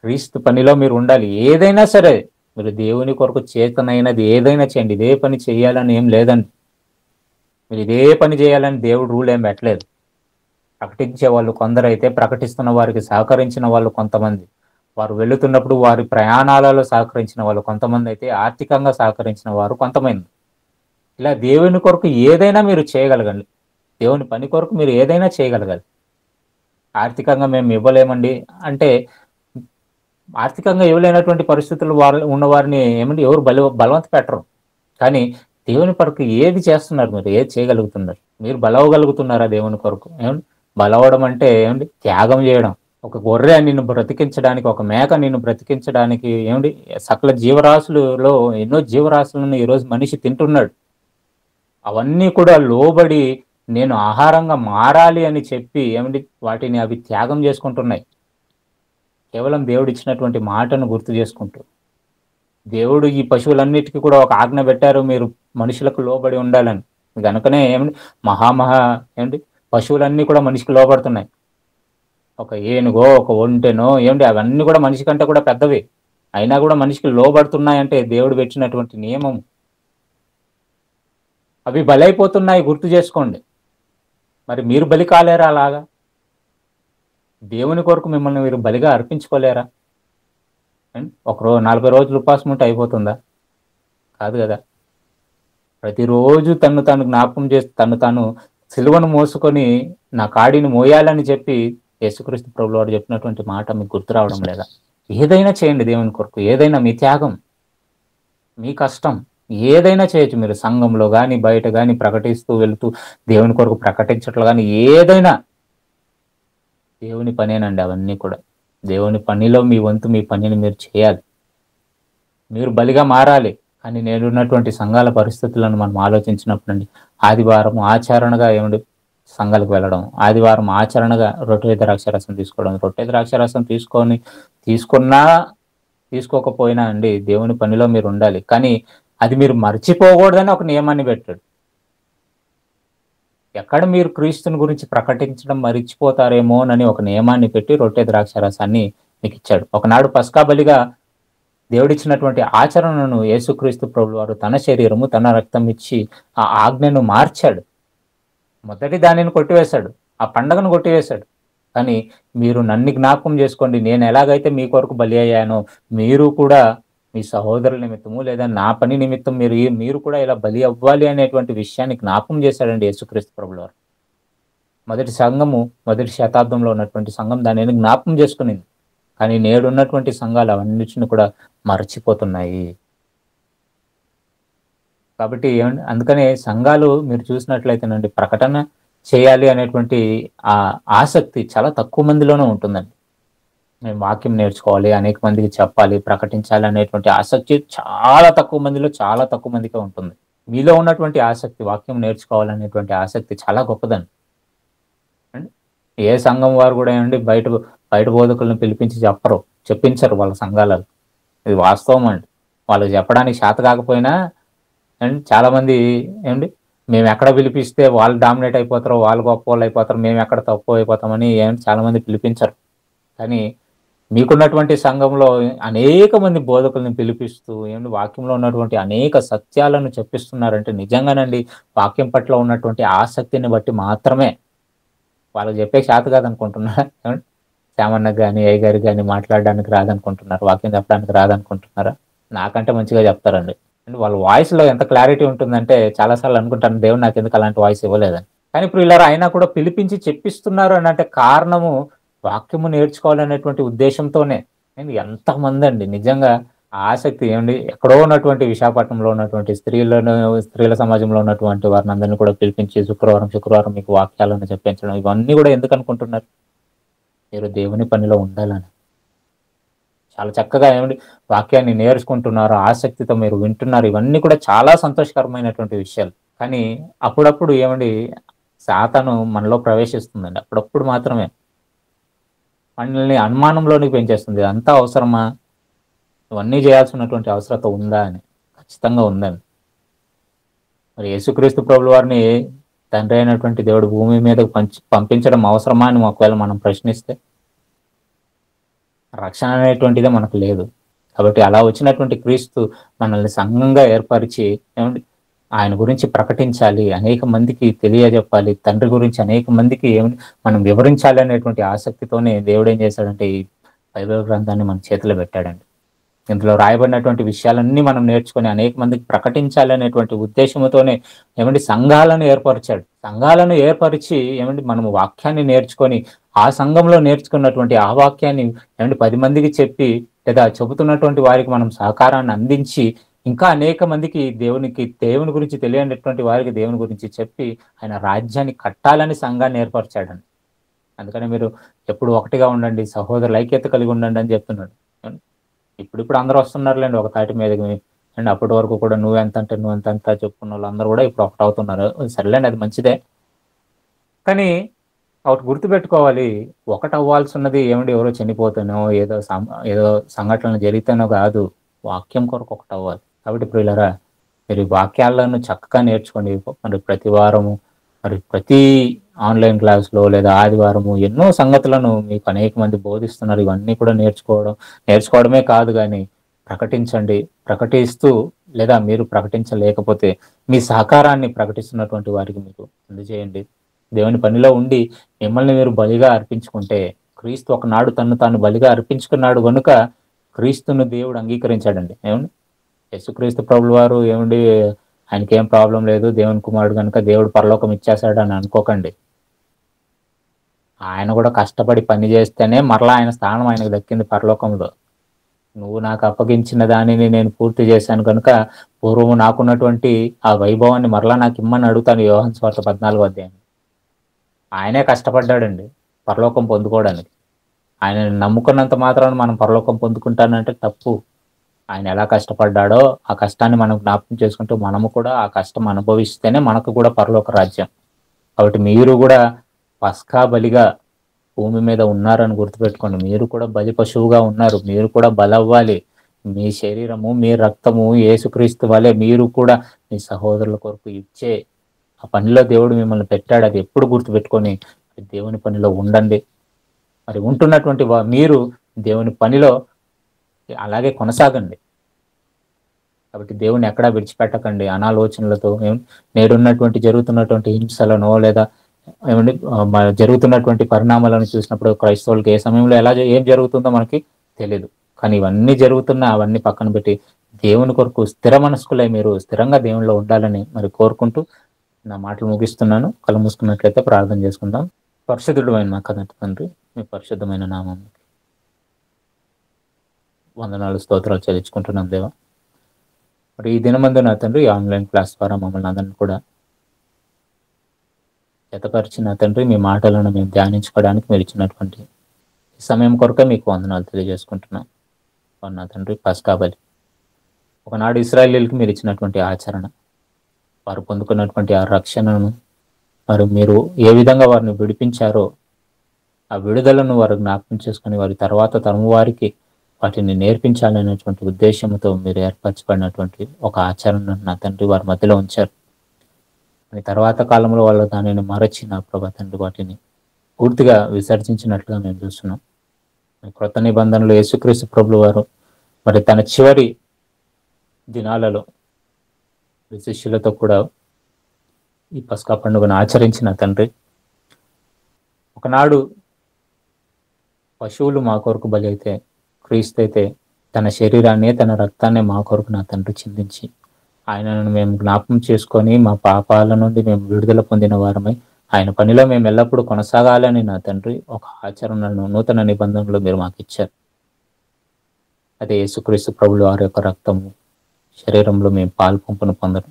క్రీస్తు పనిలో మీరు ఉండాలి. ఏదైనా సరే మీరు దేవుని కొరకు చేతనైనది ఏదైనా చేయండి. ఇదే పని చేయాలని ఏం లేదండి. మీరు ఇదే పని చేయాలని దేవుడు రూల్ ఏం పెట్టలేదు. ప్రకటించే వాళ్ళు కొందరైతే, ప్రకటిస్తున్న వారికి సహకరించిన వాళ్ళు కొంతమంది, వారు వెళుతున్నప్పుడు వారి ప్రయాణాలలో సహకరించిన వాళ్ళు కొంతమంది అయితే, ఆర్థికంగా సహకరించిన వారు కొంతమంది. ఇలా దేవుని కొరకు ఏదైనా మీరు చేయగలగండి. దేవుని పని కొరకు మీరు ఏదైనా చేయగలగాలి. ఆర్థికంగా మేము ఇవ్వలేమండి అంటే, ఆర్థికంగా ఇవ్వలేనటువంటి పరిస్థితులు ఉన్నవారిని ఏమండి ఎవరు బలవంత పెట్టరు. కానీ దేవుని కొరకు ఏది చేస్తున్నారు? మీరు ఏది చేయగలుగుతున్నారు? మీరు బలవగలుగుతున్నారా దేవుని కొరకు? ఏమండి బలవడం అంటే ఏమండి త్యాగం చేయడం. ఒక గొర్రె నిన్ను బ్రతికించడానికి, ఒక మేక నిన్ను బ్రతికించడానికి ఏమండి సకల జీవరాశులలో ఎన్నో జీవరాశులను ఈరోజు మనిషి తింటున్నాడు. అవన్నీ కూడా లోబడి నేను ఆహారంగా మారాలి అని చెప్పి ఏమండి వాటిని అవి త్యాగం చేసుకుంటున్నాయి. కేవలం దేవుడు ఇచ్చినటువంటి మాటను గుర్తు చేసుకుంటూ, దేవుడు ఈ పశువులన్నిటికీ కూడా ఒక ఆజ్ఞ పెట్టారు, మీరు మనుషులకు లోబడి ఉండాలని. కనుకనే ఏమండి ఏమండి పశువులన్నీ కూడా మనిషికి లోబడుతున్నాయి. ఒక ఏనుగో, ఒక ఒంటెనో ఏమండి అవన్నీ కూడా మనిషి కంటే కూడా పెద్దవి, అయినా కూడా మనిషికి లోబడుతున్నాయంటే దేవుడు పెట్టినటువంటి నియమం. అవి బలైపోతున్నాయి, గుర్తు చేసుకోండి. మరి మీరు బలి కాలేరా? అలాగా దేవుని కొరకు మిమ్మల్ని మీరు బలిగా అర్పించుకోలేరా? ఒక 40 రోజులు ఉపవాసం ఉంటే అయిపోతుందా? కాదు కదా. ప్రతిరోజు తను తాను జ్ఞాపకం చేసి, తాను సిలువను మోసుకొని నా కాడిని మోయాలని చెప్పి యేసుక్రీస్తు ప్రభువు వారు చెప్పినటువంటి మాట మీకు గుర్తు రావడం లేదా? ఏదైనా చేయండి దేవుని కొరకు, ఏదైనా మీ త్యాగం, మీ కష్టం ఏదైనా చేయొచ్చు. మీరు సంఘంలో కానీ బయట కానీ ప్రకటిస్తూ వెళుతూ దేవుని కొరకు ప్రకటించట్లు కానీ ఏదైనా దేవుని పనేనండి. అవన్నీ కూడా దేవుని పనిలో మీ వంతు, మీ పనిని మీరు చేయాలి, మీరు బలిగా మారాలి. కానీ నేనున్నటువంటి సంఘాల పరిస్థితులను మనం ఆలోచించినప్పుడు అండి, ఆదివారం ఆచరణగా ఏమిటి సంఘాలకు వెళ్ళడం, ఆదివారం ఆచరణగా రొట్టె ద్రాక్షారసం తీసుకోవడం, రొట్టె ద్రాక్షారసం తీసుకున్నా తీసుకోకపోయినా అండి దేవుని పనిలో మీరు ఉండాలి. కానీ అది మీరు మర్చిపోకూడదని ఒక నియమాన్ని పెట్టాడు. ఎక్కడ మీరు క్రీస్తుని గురించి ప్రకటించడం మర్చిపోతారేమోనని ఒక నియమాన్ని పెట్టి రొట్టె ద్రాక్షారసాన్ని మీకు ఇచ్చాడు. ఒకనాడు పస్కా బలిగా దేవుడిచ్చినటువంటి ఆచరణను యేసుక్రీస్తు ప్రభువు వారు తన శరీరము, తన రక్తం ఇచ్చి ఆ ఆజ్ఞను మార్చాడు. మొదటి దానిని కొట్టివేశాడు, ఆ పండగను కొట్టివేశాడు. కానీ మీరు నన్ను జ్ఞాపకం చేసుకోండి, నేను ఎలాగైతే మీ కొరకు బలి అయ్యానో మీరు కూడా మీ సహోదరుల నిమిత్తము లేదా నా పని నిమిత్తం మీరు కూడా ఇలా బలి అవ్వాలి అనేటువంటి విషయాన్ని జ్ఞాపకం చేశాడండి యేసుక్రీస్తు ప్రభువు వారు. మొదటి శతాబ్దంలో ఉన్నటువంటి సంఘం దానిని జ్ఞాపకం చేసుకునింది. కానీ నేడు ఉన్నటువంటి సంఘాలు అవన్నిటిని కూడా మర్చిపోతున్నాయి. కాబట్టి అందుకనే సంఘాలు మీరు చూసినట్లయితేనండి ప్రకటన చేయాలి అనేటువంటి ఆ ఆసక్తి చాలా తక్కువ మందిలోనే ఉంటుందండి. మేము వాక్యం నేర్చుకోవాలి, అనేక మందికి చెప్పాలి, ప్రకటించాలి అనేటువంటి ఆసక్తి చాలా తక్కువ మందికే ఉంటుంది. మీలో ఉన్నటువంటి ఆసక్తి, వాక్యం నేర్చుకోవాలనేటువంటి ఆసక్తి చాలా గొప్పదండి. ఏ సంఘం వారు కూడా ఏమండి బయట బోధకులను పిలిపించి చెప్పించరు వాళ్ళ సంఘాలలో. ఇది వాస్తవం అండి. వాళ్ళకి చెప్పడానికి చేత కాకపోయినా అండ్ చాలా మంది ఏమండి మేము ఎక్కడ పిలిపిస్తే వాళ్ళు డామినేట్ అయిపోతారో, వాళ్ళు గొప్ప వాళ్ళు అయిపోతారు, మేము ఎక్కడ తక్కువ అయిపోతామని చాలా మంది పిలిపించరు. కానీ మీకున్నటువంటి సంఘంలో అనేక మంది బోధకులను పిలిపిస్తూ వాక్యంలో ఉన్నటువంటి అనేక సత్యాలను చెప్పిస్తున్నారంటే నిజంగానండి వాక్యం పట్ల ఉన్నటువంటి ఆసక్తిని బట్టి మాత్రమే. వాళ్ళకి చెప్పే చేత కాదనుకుంటున్నారా? శ్యామన్నకు కానీ అయ్య గారికి కానీ మాట్లాడడానికి రాదనుకుంటున్నారు, వాక్యం చెప్పడానికి రాదనుకుంటున్నారా? నాకంటే మంచిగా చెప్తారండి. అండ్ వాళ్ళ వాయిస్లో ఎంత క్లారిటీ ఉంటుందంటే చాలాసార్లు అనుకుంటాను దేవుడు నాకు ఎందుకు అలాంటి వాయిస్ ఇవ్వలేదని. కానీ ఇప్పుడు ఇలా అయినా కూడా పిలిపించి చెప్పిస్తున్నారు అని అంటే కారణము వాక్యము నేర్చుకోవాలనేటువంటి ఉద్దేశంతోనే. నేను ఎంతమంది అండి నిజంగా ఆ ఆసక్తి ఏమండి ఎక్కడో ఉన్నటువంటి విశాఖపట్నంలో ఉన్నటువంటి స్త్రీల సమాజంలో ఉన్నటువంటి వారిని అందరినీ కూడా పిలిపించి శుక్రవారం మీకు వాక్యాలను చెప్పించడం ఇవన్నీ కూడా ఎందుకు అనుకుంటున్నారు? మీరు దేవుని పనిలో ఉండాలని. చాలా చక్కగా ఏమండి వాక్యాన్ని నేర్చుకుంటున్నారు, ఆసక్తితో మీరు వింటున్నారు. ఇవన్నీ కూడా చాలా సంతోషకరమైనటువంటి విషయాలు. కానీ అప్పుడప్పుడు ఏమండి సాతాను మనలో ప్రవేశిస్తుందండి. అప్పుడప్పుడు మాత్రమే. మనల్ని అనుమానంలోనికి పెంచేస్తుంది. ఇదంతా అవసరమా? ఇవన్నీ చేయాల్సినటువంటి అవసరత ఉందా అని. ఖచ్చితంగా ఉందండి. మరి యేసుక్రీస్తు ప్రభుల వారిని తండ్రి అయినటువంటి దేవుడు భూమి మీదకు పంపించడం అవసరమా అని ఒకవేళ మనం ప్రశ్నిస్తే రక్షణ అనేటువంటిదే మనకు లేదు. కాబట్టి అలా వచ్చినటువంటి క్రీస్తు మనల్ని సంఘంగా ఏర్పరిచి ఏమండి ఆయన గురించి ప్రకటించాలి, అనేక మందికి తెలియజెప్పాలి, తండ్రి గురించి అనేక మందికి ఏమి మనం వివరించాలి అనేటువంటి ఆసక్తితోనే దేవుడు ఏం చేశాడంటే ఈ బైబిల్ గ్రంథాన్ని మన చేతిలో పెట్టాడండి. ఇందులో రాయబడినటువంటి విషయాలన్నీ మనం నేర్చుకొని అనేక మందికి ప్రకటించాలి అనేటువంటి ఉద్దేశంతోనే ఏమండి సంఘాలను ఏర్పరిచాడు. సంఘాలను ఏర్పరిచి ఏమండి మనము వాక్యాన్ని నేర్చుకొని ఆ సంఘంలో నేర్చుకున్నటువంటి ఆ వాక్యాన్ని ఏమండి 10 మందికి చెప్పి లేదా చెబుతున్నటువంటి వారికి మనం సహకారాన్ని అందించి ఇంకా అనేక మందికి దేవుని గురించి తెలియనటువంటి వారికి దేవుని గురించి చెప్పి ఆయన రాజ్యాన్ని కట్టాలని సంఘాన్ని ఏర్పరిచాడండి. అందుకని మీరు ఎప్పుడు ఒకటిగా ఉండండి, సహోదరుల ఐక్యత కలిగి ఉండండి అని చెప్తున్నాడు. ఇప్పుడు అందరూ వస్తున్నారులేండి ఒక తాటి మీదకి. అండ్ అప్పటి వరకు కూడా నువ్వెంత చెప్పుకున్న వాళ్ళు అందరూ కూడా ఇప్పుడు ఒకటి అవుతున్నారు. సరేలేండి, అది మంచిదే. కానీ ఒకటి గుర్తుపెట్టుకోవాలి, ఒకటి అవ్వాల్సి ఉన్నది ఏమిటి ఎవరో చనిపోతానో ఏదో సంఘటనలు జరిగితేనో కాదు, వాక్యం కొరకు ఒకటి అవ్వాలి. కాబట్టి ప్రియులారా మీరు వాక్యాలను చక్కగా నేర్చుకోండి. మరి ప్రతి వారము మరి ప్రతి ఆన్లైన్ క్లాస్లో లేదా ఆదివారము ఎన్నో సంగతులను మీకు అనేక మంది బోధిస్తున్నారు. ఇవన్నీ కూడా నేర్చుకోవడమే కాదు కానీ ప్రకటించండి. ప్రకటిస్తూ లేదా మీరు ప్రకటించలేకపోతే మీ సహకారాన్ని ప్రకటిస్తున్నటువంటి వారికి మీరు అందజేయండి. దేవుని పనిలో ఉండి మిమ్మల్ని మీరు బలిగా అర్పించుకుంటే క్రీస్తు ఒకనాడు తను తాను బలిగా అర్పించుకున్నాడు కనుక క్రీస్తును దేవుడు అంగీకరించాడండి. ఏమండి యేసుక్రీస్తు ప్రభుల వారు ఏమండి ఆయనకి ఏం ప్రాబ్లం లేదు, దేవుని కుమారుడు కనుక దేవుడు పరలోకం ఇచ్చేశాడు అని అనుకోకండి. ఆయన కూడా కష్టపడి పని చేస్తేనే మరలా ఆయన స్థానం ఆయనకు దక్కింది పరలోకంలో. నువ్వు నాకు అప్పగించిన దానిని నేను పూర్తి చేశాను కనుక పూర్వము నాకున్నటువంటి ఆ వైభవాన్ని మరలా నాకు ఇమ్మని అడుగుతాను. యోహాను సువార్త 14వ అధ్యాయం. ఆయనే కష్టపడ్డాడండి పరలోకం పొందుకోవడానికి. ఆయనని నమ్ముకున్నంత మాత్రాన మనం పరలోకం పొందుకుంటానంటే తప్పు. ఆయన ఎలా కష్టపడ్డాడో ఆ కష్టాన్ని మనం జ్ఞాపకం చేసుకుంటూ మనము కూడా ఆ కష్టం అనుభవిస్తేనే మనకు కూడా పరలోక రాజ్యం. కాబట్టి మీరు కూడా పస్కా బలిగా భూమి మీద ఉన్నారని గుర్తుపెట్టుకోండి. మీరు కూడా బలి పశువుగా ఉన్నారు. మీరు కూడా బలవ్వాలి. మీ శరీరము మీ రక్తము యేసుక్రీస్తు వలె మీరు కూడా మీ సహోదరుల కొరకు ఇచ్చే ఆ పనిలో దేవుడు మిమ్మల్ని పెట్టాడు. అది ఎప్పుడు గుర్తుపెట్టుకొని దేవుని పనిలో ఉండండి. మరి ఉంటున్నటువంటి మీరు దేవుని పనిలో అలాగే కొనసాగండి. కాబట్టి దేవుని ఎక్కడా విడిచిపెట్టకండి. అనాలోచనలతో జరుగుతున్నటువంటి హింసలను లేదా ఏమండి జరుగుతున్నటువంటి పరిణామాలను చూసినప్పుడు క్రైస్తవులకి ఏ సమయంలో ఏం జరుగుతుందో మనకి తెలియదు. కానీ ఇవన్నీ జరుగుతున్నా అవన్నీ పక్కన పెట్టి దేవుని కొరకు స్థిర మనస్కులై మీరు స్థిరంగా దేవునిలో ఉండాలని మరి కోరుకుంటూ నా మాటలు ముగిస్తున్నాను. కళ్ళు మూసుకున్నట్లయితే ప్రార్థన చేసుకుందాం. పరిశుద్ధుడు అయిన మా కథ తండ్రి, మీ పరిశుద్ధమైన నామం వందనాలు స్తోత్రాలు చెల్లించుకుంటున్నాం దేవా. మరి ఈ దినమందు నా తండ్రి ఆన్లైన్ క్లాస్ ద్వారా మమ్మల్ని అందరినీ కూడా జతపరిచిన తండ్రి మీ మాటలను మేము ధ్యానించుకోవడానికి మీరు ఇచ్చినటువంటి ఈ సమయం కొరకే మీకు వందనాలు తెలియజేసుకుంటున్నాం. నా తండ్రి పస్కా బలి ఒకనాడు ఇశ్రాయేలీయులకు మీరు ఇచ్చినటువంటి ఆచరణ, వారు పొందుకున్నటువంటి ఆ రక్షణను మరి మీరు ఏ విధంగా వారిని విడిపించారో ఆ విడుదలను వారు జ్ఞాపకం చేసుకుని వారి తర్వాత తరం వారికి వాటిని నేర్పించాలనేటువంటి ఉద్దేశంతో మీరు ఏర్పరచబడినటువంటి ఒక ఆచరణను నా తండ్రి వారి మధ్యలో ఉంచారు. అని తర్వాత కాలంలో వాళ్ళు దానిని మరచి నా ప్రభా తండ్రి వాటిని పూర్తిగా విసర్జించినట్లుగా మేము చూస్తున్నాం. క్రొత్త నిబంధనలు యేసుక్రీస్తు ప్రభుల వారు మరి తన చివరి దినాలలో శిష్యులతో కూడా ఈ పస్కా పండుగను ఆచరించిన తండ్రి, ఒకనాడు పశువులు మా కొరకు బలి అయితే క్రీస్తు అయితే తన శరీరాన్ని తన రక్తాన్ని మా కొరకు నా తండ్రి చిందించి ఆయనను మేము జ్ఞాపకం చేసుకొని మా పాపాల నుండి మేము విడుదల పొందిన వారమై ఆయన పనిలో మేము ఎల్లప్పుడూ కొనసాగాలని నా తండ్రి ఒక ఆచరణను నూతన నిబంధనలు మీరు మాకు ఇచ్చారు. అదే యేసుక్రీస్తు ప్రభులు వారి యొక్క రక్తము శరీరంలో మేము పాలు పంపును పొందడం,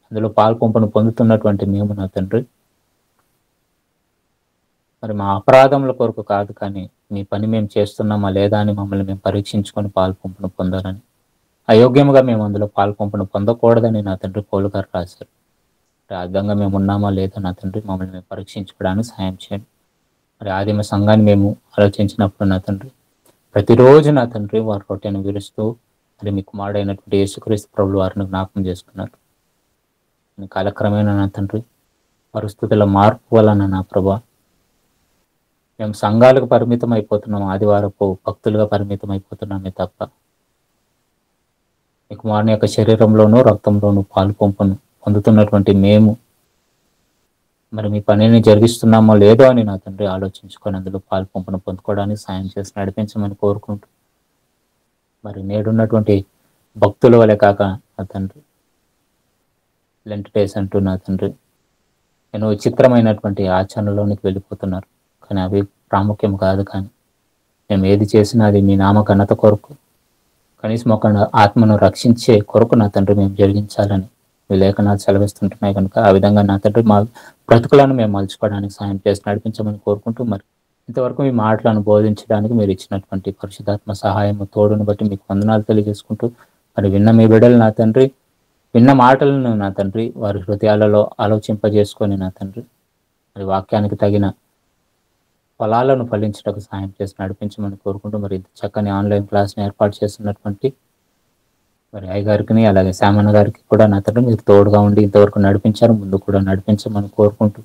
అందులో పాలు పంపును పొందుతున్నటువంటి మేము నా తండ్రి మరి మా అపరాధముల కొరకు కాదు, కానీ మీ పని మేము చేస్తున్నామా లేదా అని మమ్మల్ని మేము పరీక్షించుకొని పాలు పంపును పొందాలని, అయోగ్యముగా మేము అందులో పాలు పంపును పొందకూడదని నా తండ్రి పౌలు గారు రాశారు. మరి ఆ విధంగా మేము ఉన్నామా లేదా నా తండ్రి మమ్మల్ని మేము పరీక్షించుకోవడానికి సాయం చేయండి. మరి ఆదిమ సంఘాన్ని మేము ఆలోచించినప్పుడు నా తండ్రి ప్రతిరోజు నా తండ్రి వారి రొట్టెను విరుస్తూ మరి మీ కుమారుడైనటువంటి యేసుక్రీస్తు ప్రభులు వారిని జ్ఞాపకం చేసుకున్నారు. కాలక్రమేణా నా తండ్రి పరిస్థితుల మార్పు వలన నా ప్రభా మేము సంఘాలకు పరిమితం అయిపోతున్నాం, ఆదివారపు భక్తులుగా పరిమితం అయిపోతున్నామే తప్ప మీ కుమారుని యొక్క శరీరంలోనూ రక్తంలోనూ పాలు పంపును పొందుతున్నటువంటి మేము మరి మీ పనిని జరిగిస్తున్నామో లేదో అని నా తండ్రి ఆలోచించుకొని అందులో పాలు పంపును పొందుకోవడానికి సాయం చేసి నడిపించమని కోరుకుంటూ మరి నేడున్నటువంటి భక్తుల వలె కాక నా తండ్రి లెంట్ డేస్ అంటూ నా తండ్రి ఎన్నో విచిత్రమైనటువంటి ఆచరణలోనికి వెళ్ళిపోతున్నారు. కానీ అవి ప్రాముఖ్యం కాదు, కానీ మేము ఏది చేసినా అది మీ నామ ఘనత కొరకు, కనీసం ఒక ఆత్మను రక్షించే కొరకు నా తండ్రి మేము జరిగించాలని మీ లేఖనాలు సెలవిస్తుంటున్నాయి కనుక ఆ విధంగా నా తండ్రి మా బ్రతుకులను మేము మలుచుకోవడానికి సాయం చేసి నడిపించమని కోరుకుంటూ మరి ఇంతవరకు మీ మాటలను బోధించడానికి మీరు ఇచ్చినటువంటి పరిశుద్ధాత్మ సహాయం తోడును బట్టి మీకు వందనాలు తెలియజేసుకుంటూ మరి విన్న మీ బిడ్డలు నా తండ్రి విన్న మాటలను నా తండ్రి వారి హృదయాలలో ఆలోచింపజేసుకొని నా తండ్రి మరి వాక్యానికి తగిన ఫలాలను ఫలించడానికి సాయం చేసి నడిపించమని కోరుకుంటూ మరి చక్కని ఆన్లైన్ క్లాస్ని ఏర్పాటు చేస్తున్నటువంటి మరి అయ్యగారికి అలాగే శామన్న గారికి కూడా నా తండ్రి మీరు తోడుగా ఉండి ఇంతవరకు నడిపించారు, ముందు కూడా నడిపించమని కోరుకుంటూ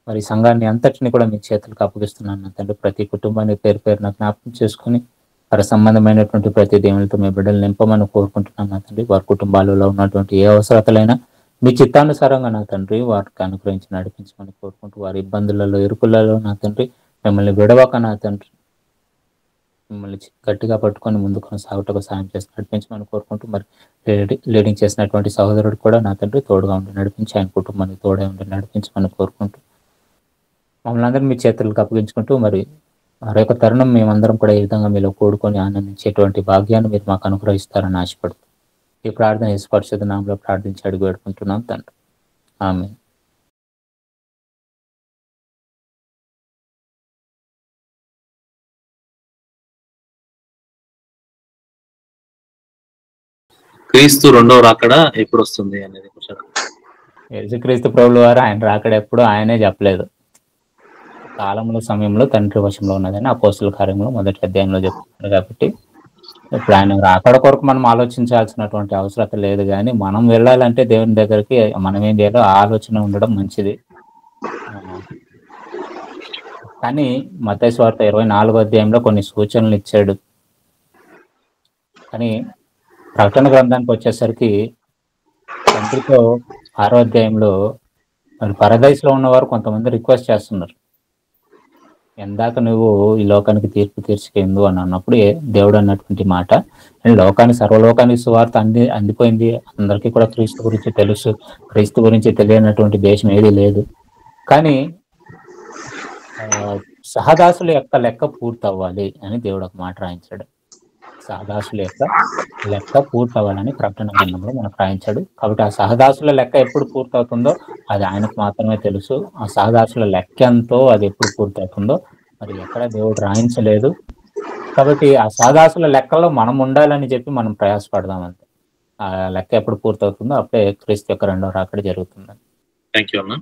మరి సంఘాన్ని అంతటిని కూడా మీ చేతులకు అప్పగిస్తున్నాను నా తండ్రి. ప్రతి కుటుంబాన్ని పేరు పేరున జ్ఞాపకం చేసుకుని వారి సంబంధమైనటువంటి ప్రతి దేవునితో మీ బిడ్డలు నింపమని కోరుకుంటున్నాను నా తండ్రి. వారి కుటుంబాలలో ఉన్నటువంటి ఏ అవసరతలైనా మీ చిత్తానుసారంగా నా తండ్రి వారికి అనుగ్రహించి నడిపించమని కోరుకుంటూ వారి ఇబ్బందులలో ఇరుకులలో నా తండ్రి మిమ్మల్ని విడవక నా తండ్రి మిమ్మల్ని గట్టిగా పట్టుకొని ముందు కొనసాగుటకు సాయం చేసి నడిపించమని కోరుకుంటూ మరి లీడింగ్ చేసినటువంటి సహోదరుడు కూడా నా తండ్రి తోడుగా ఉండి నడిపించి ఆయన కుటుంబానికి తోడే ఉండి నడిపించమని కోరుకుంటూ మమ్మల్ని అందరం మీ చేతులకు అప్పగించుకుంటూ మరి మరొక తరుణం మేమందరం కూడా ఈ విధంగా మీలో కూడుకొని ఆనందించేటువంటి భాగ్యాన్ని మీరు మాకు అనుగ్రహిస్తారని ఆశపడుతూ ఈ ప్రార్థన యేసు పరిశుద్ధ నామములో ప్రార్థించి అడిగి వేడుకుంటున్నాం తండ్రి. ఆమేన్. క్రీస్తు రెండవ రాకడ ఎప్పుడు వస్తుంది అనేది క్వశ్చన్. యేసుక్రీస్తు ప్రభువుల వారు ఆయన రాకడ ఎప్పుడు ఆయనే చెప్పలేదు. కాలంలో సమయంలో తండ్రి వశంలో ఉన్నదని అపోస్తుల కార్యములు 1వ అధ్యాయంలో చెప్తున్నారు. కాబట్టి ఇప్పుడు ఆయన రాకడ కొరకు మనం ఆలోచించాల్సినటువంటి అవసరం లేదు, కానీ మనం వెళ్ళాలంటే దేవుని దగ్గరికి మనం ఏం చేయాలో ఆలోచన ఉండడం మంచిది. కానీ మత్తయి సువార్త 24వ అధ్యాయంలో కొన్ని సూచనలు ఇచ్చాడు. కానీ ప్రకటన గ్రంథానికి వచ్చేసరికి తండ్రితో 6వ అధ్యాయంలో మరి పరదైస్లో ఉన్నవారు కొంతమంది రిక్వెస్ట్ చేస్తున్నారు, ఎందాక నువ్వు ఈ లోకానికి తీర్పు తీర్చుకేందు అని అన్నప్పుడు దేవుడు అన్నటువంటి మాట, లోకానికి సర్వలోకానికి సువార్త అందిపోయింది, అందరికీ కూడా క్రీస్తు గురించి తెలుసు, క్రీస్తు గురించి తెలియనటువంటి దేశం ఏది లేదు. కానీ సహదాసుల యొక్క లెక్క పూర్తి అవ్వాలి అని దేవుడు ఒక మాట రాయించాడు. సహదాసుల యొక్క లెక్క పూర్తి అవ్వాలని ప్రకటన గ్రంథంలో మనకు రాయించాడు. కాబట్టి ఆ సహదాసుల లెక్క ఎప్పుడు పూర్తి అవుతుందో అది ఆయనకు మాత్రమే తెలుసు. ఆ సహదాసుల లెక్క ఎంతో అది ఎప్పుడు పూర్తి అవుతుందో మరి ఎక్కడ దేవుడు రాయించలేదు. కాబట్టి ఆ సహదాసుల లెక్కలో మనం ఉండాలని చెప్పి మనం ప్రయాసపడదాం అంతే. ఆ లెక్క ఎప్పుడు పూర్తి అవుతుందో అప్పుడే క్రీస్తు యొక్క రెండవ రాకడ జరుగుతుంది. థ్యాంక్ యూ అన్న.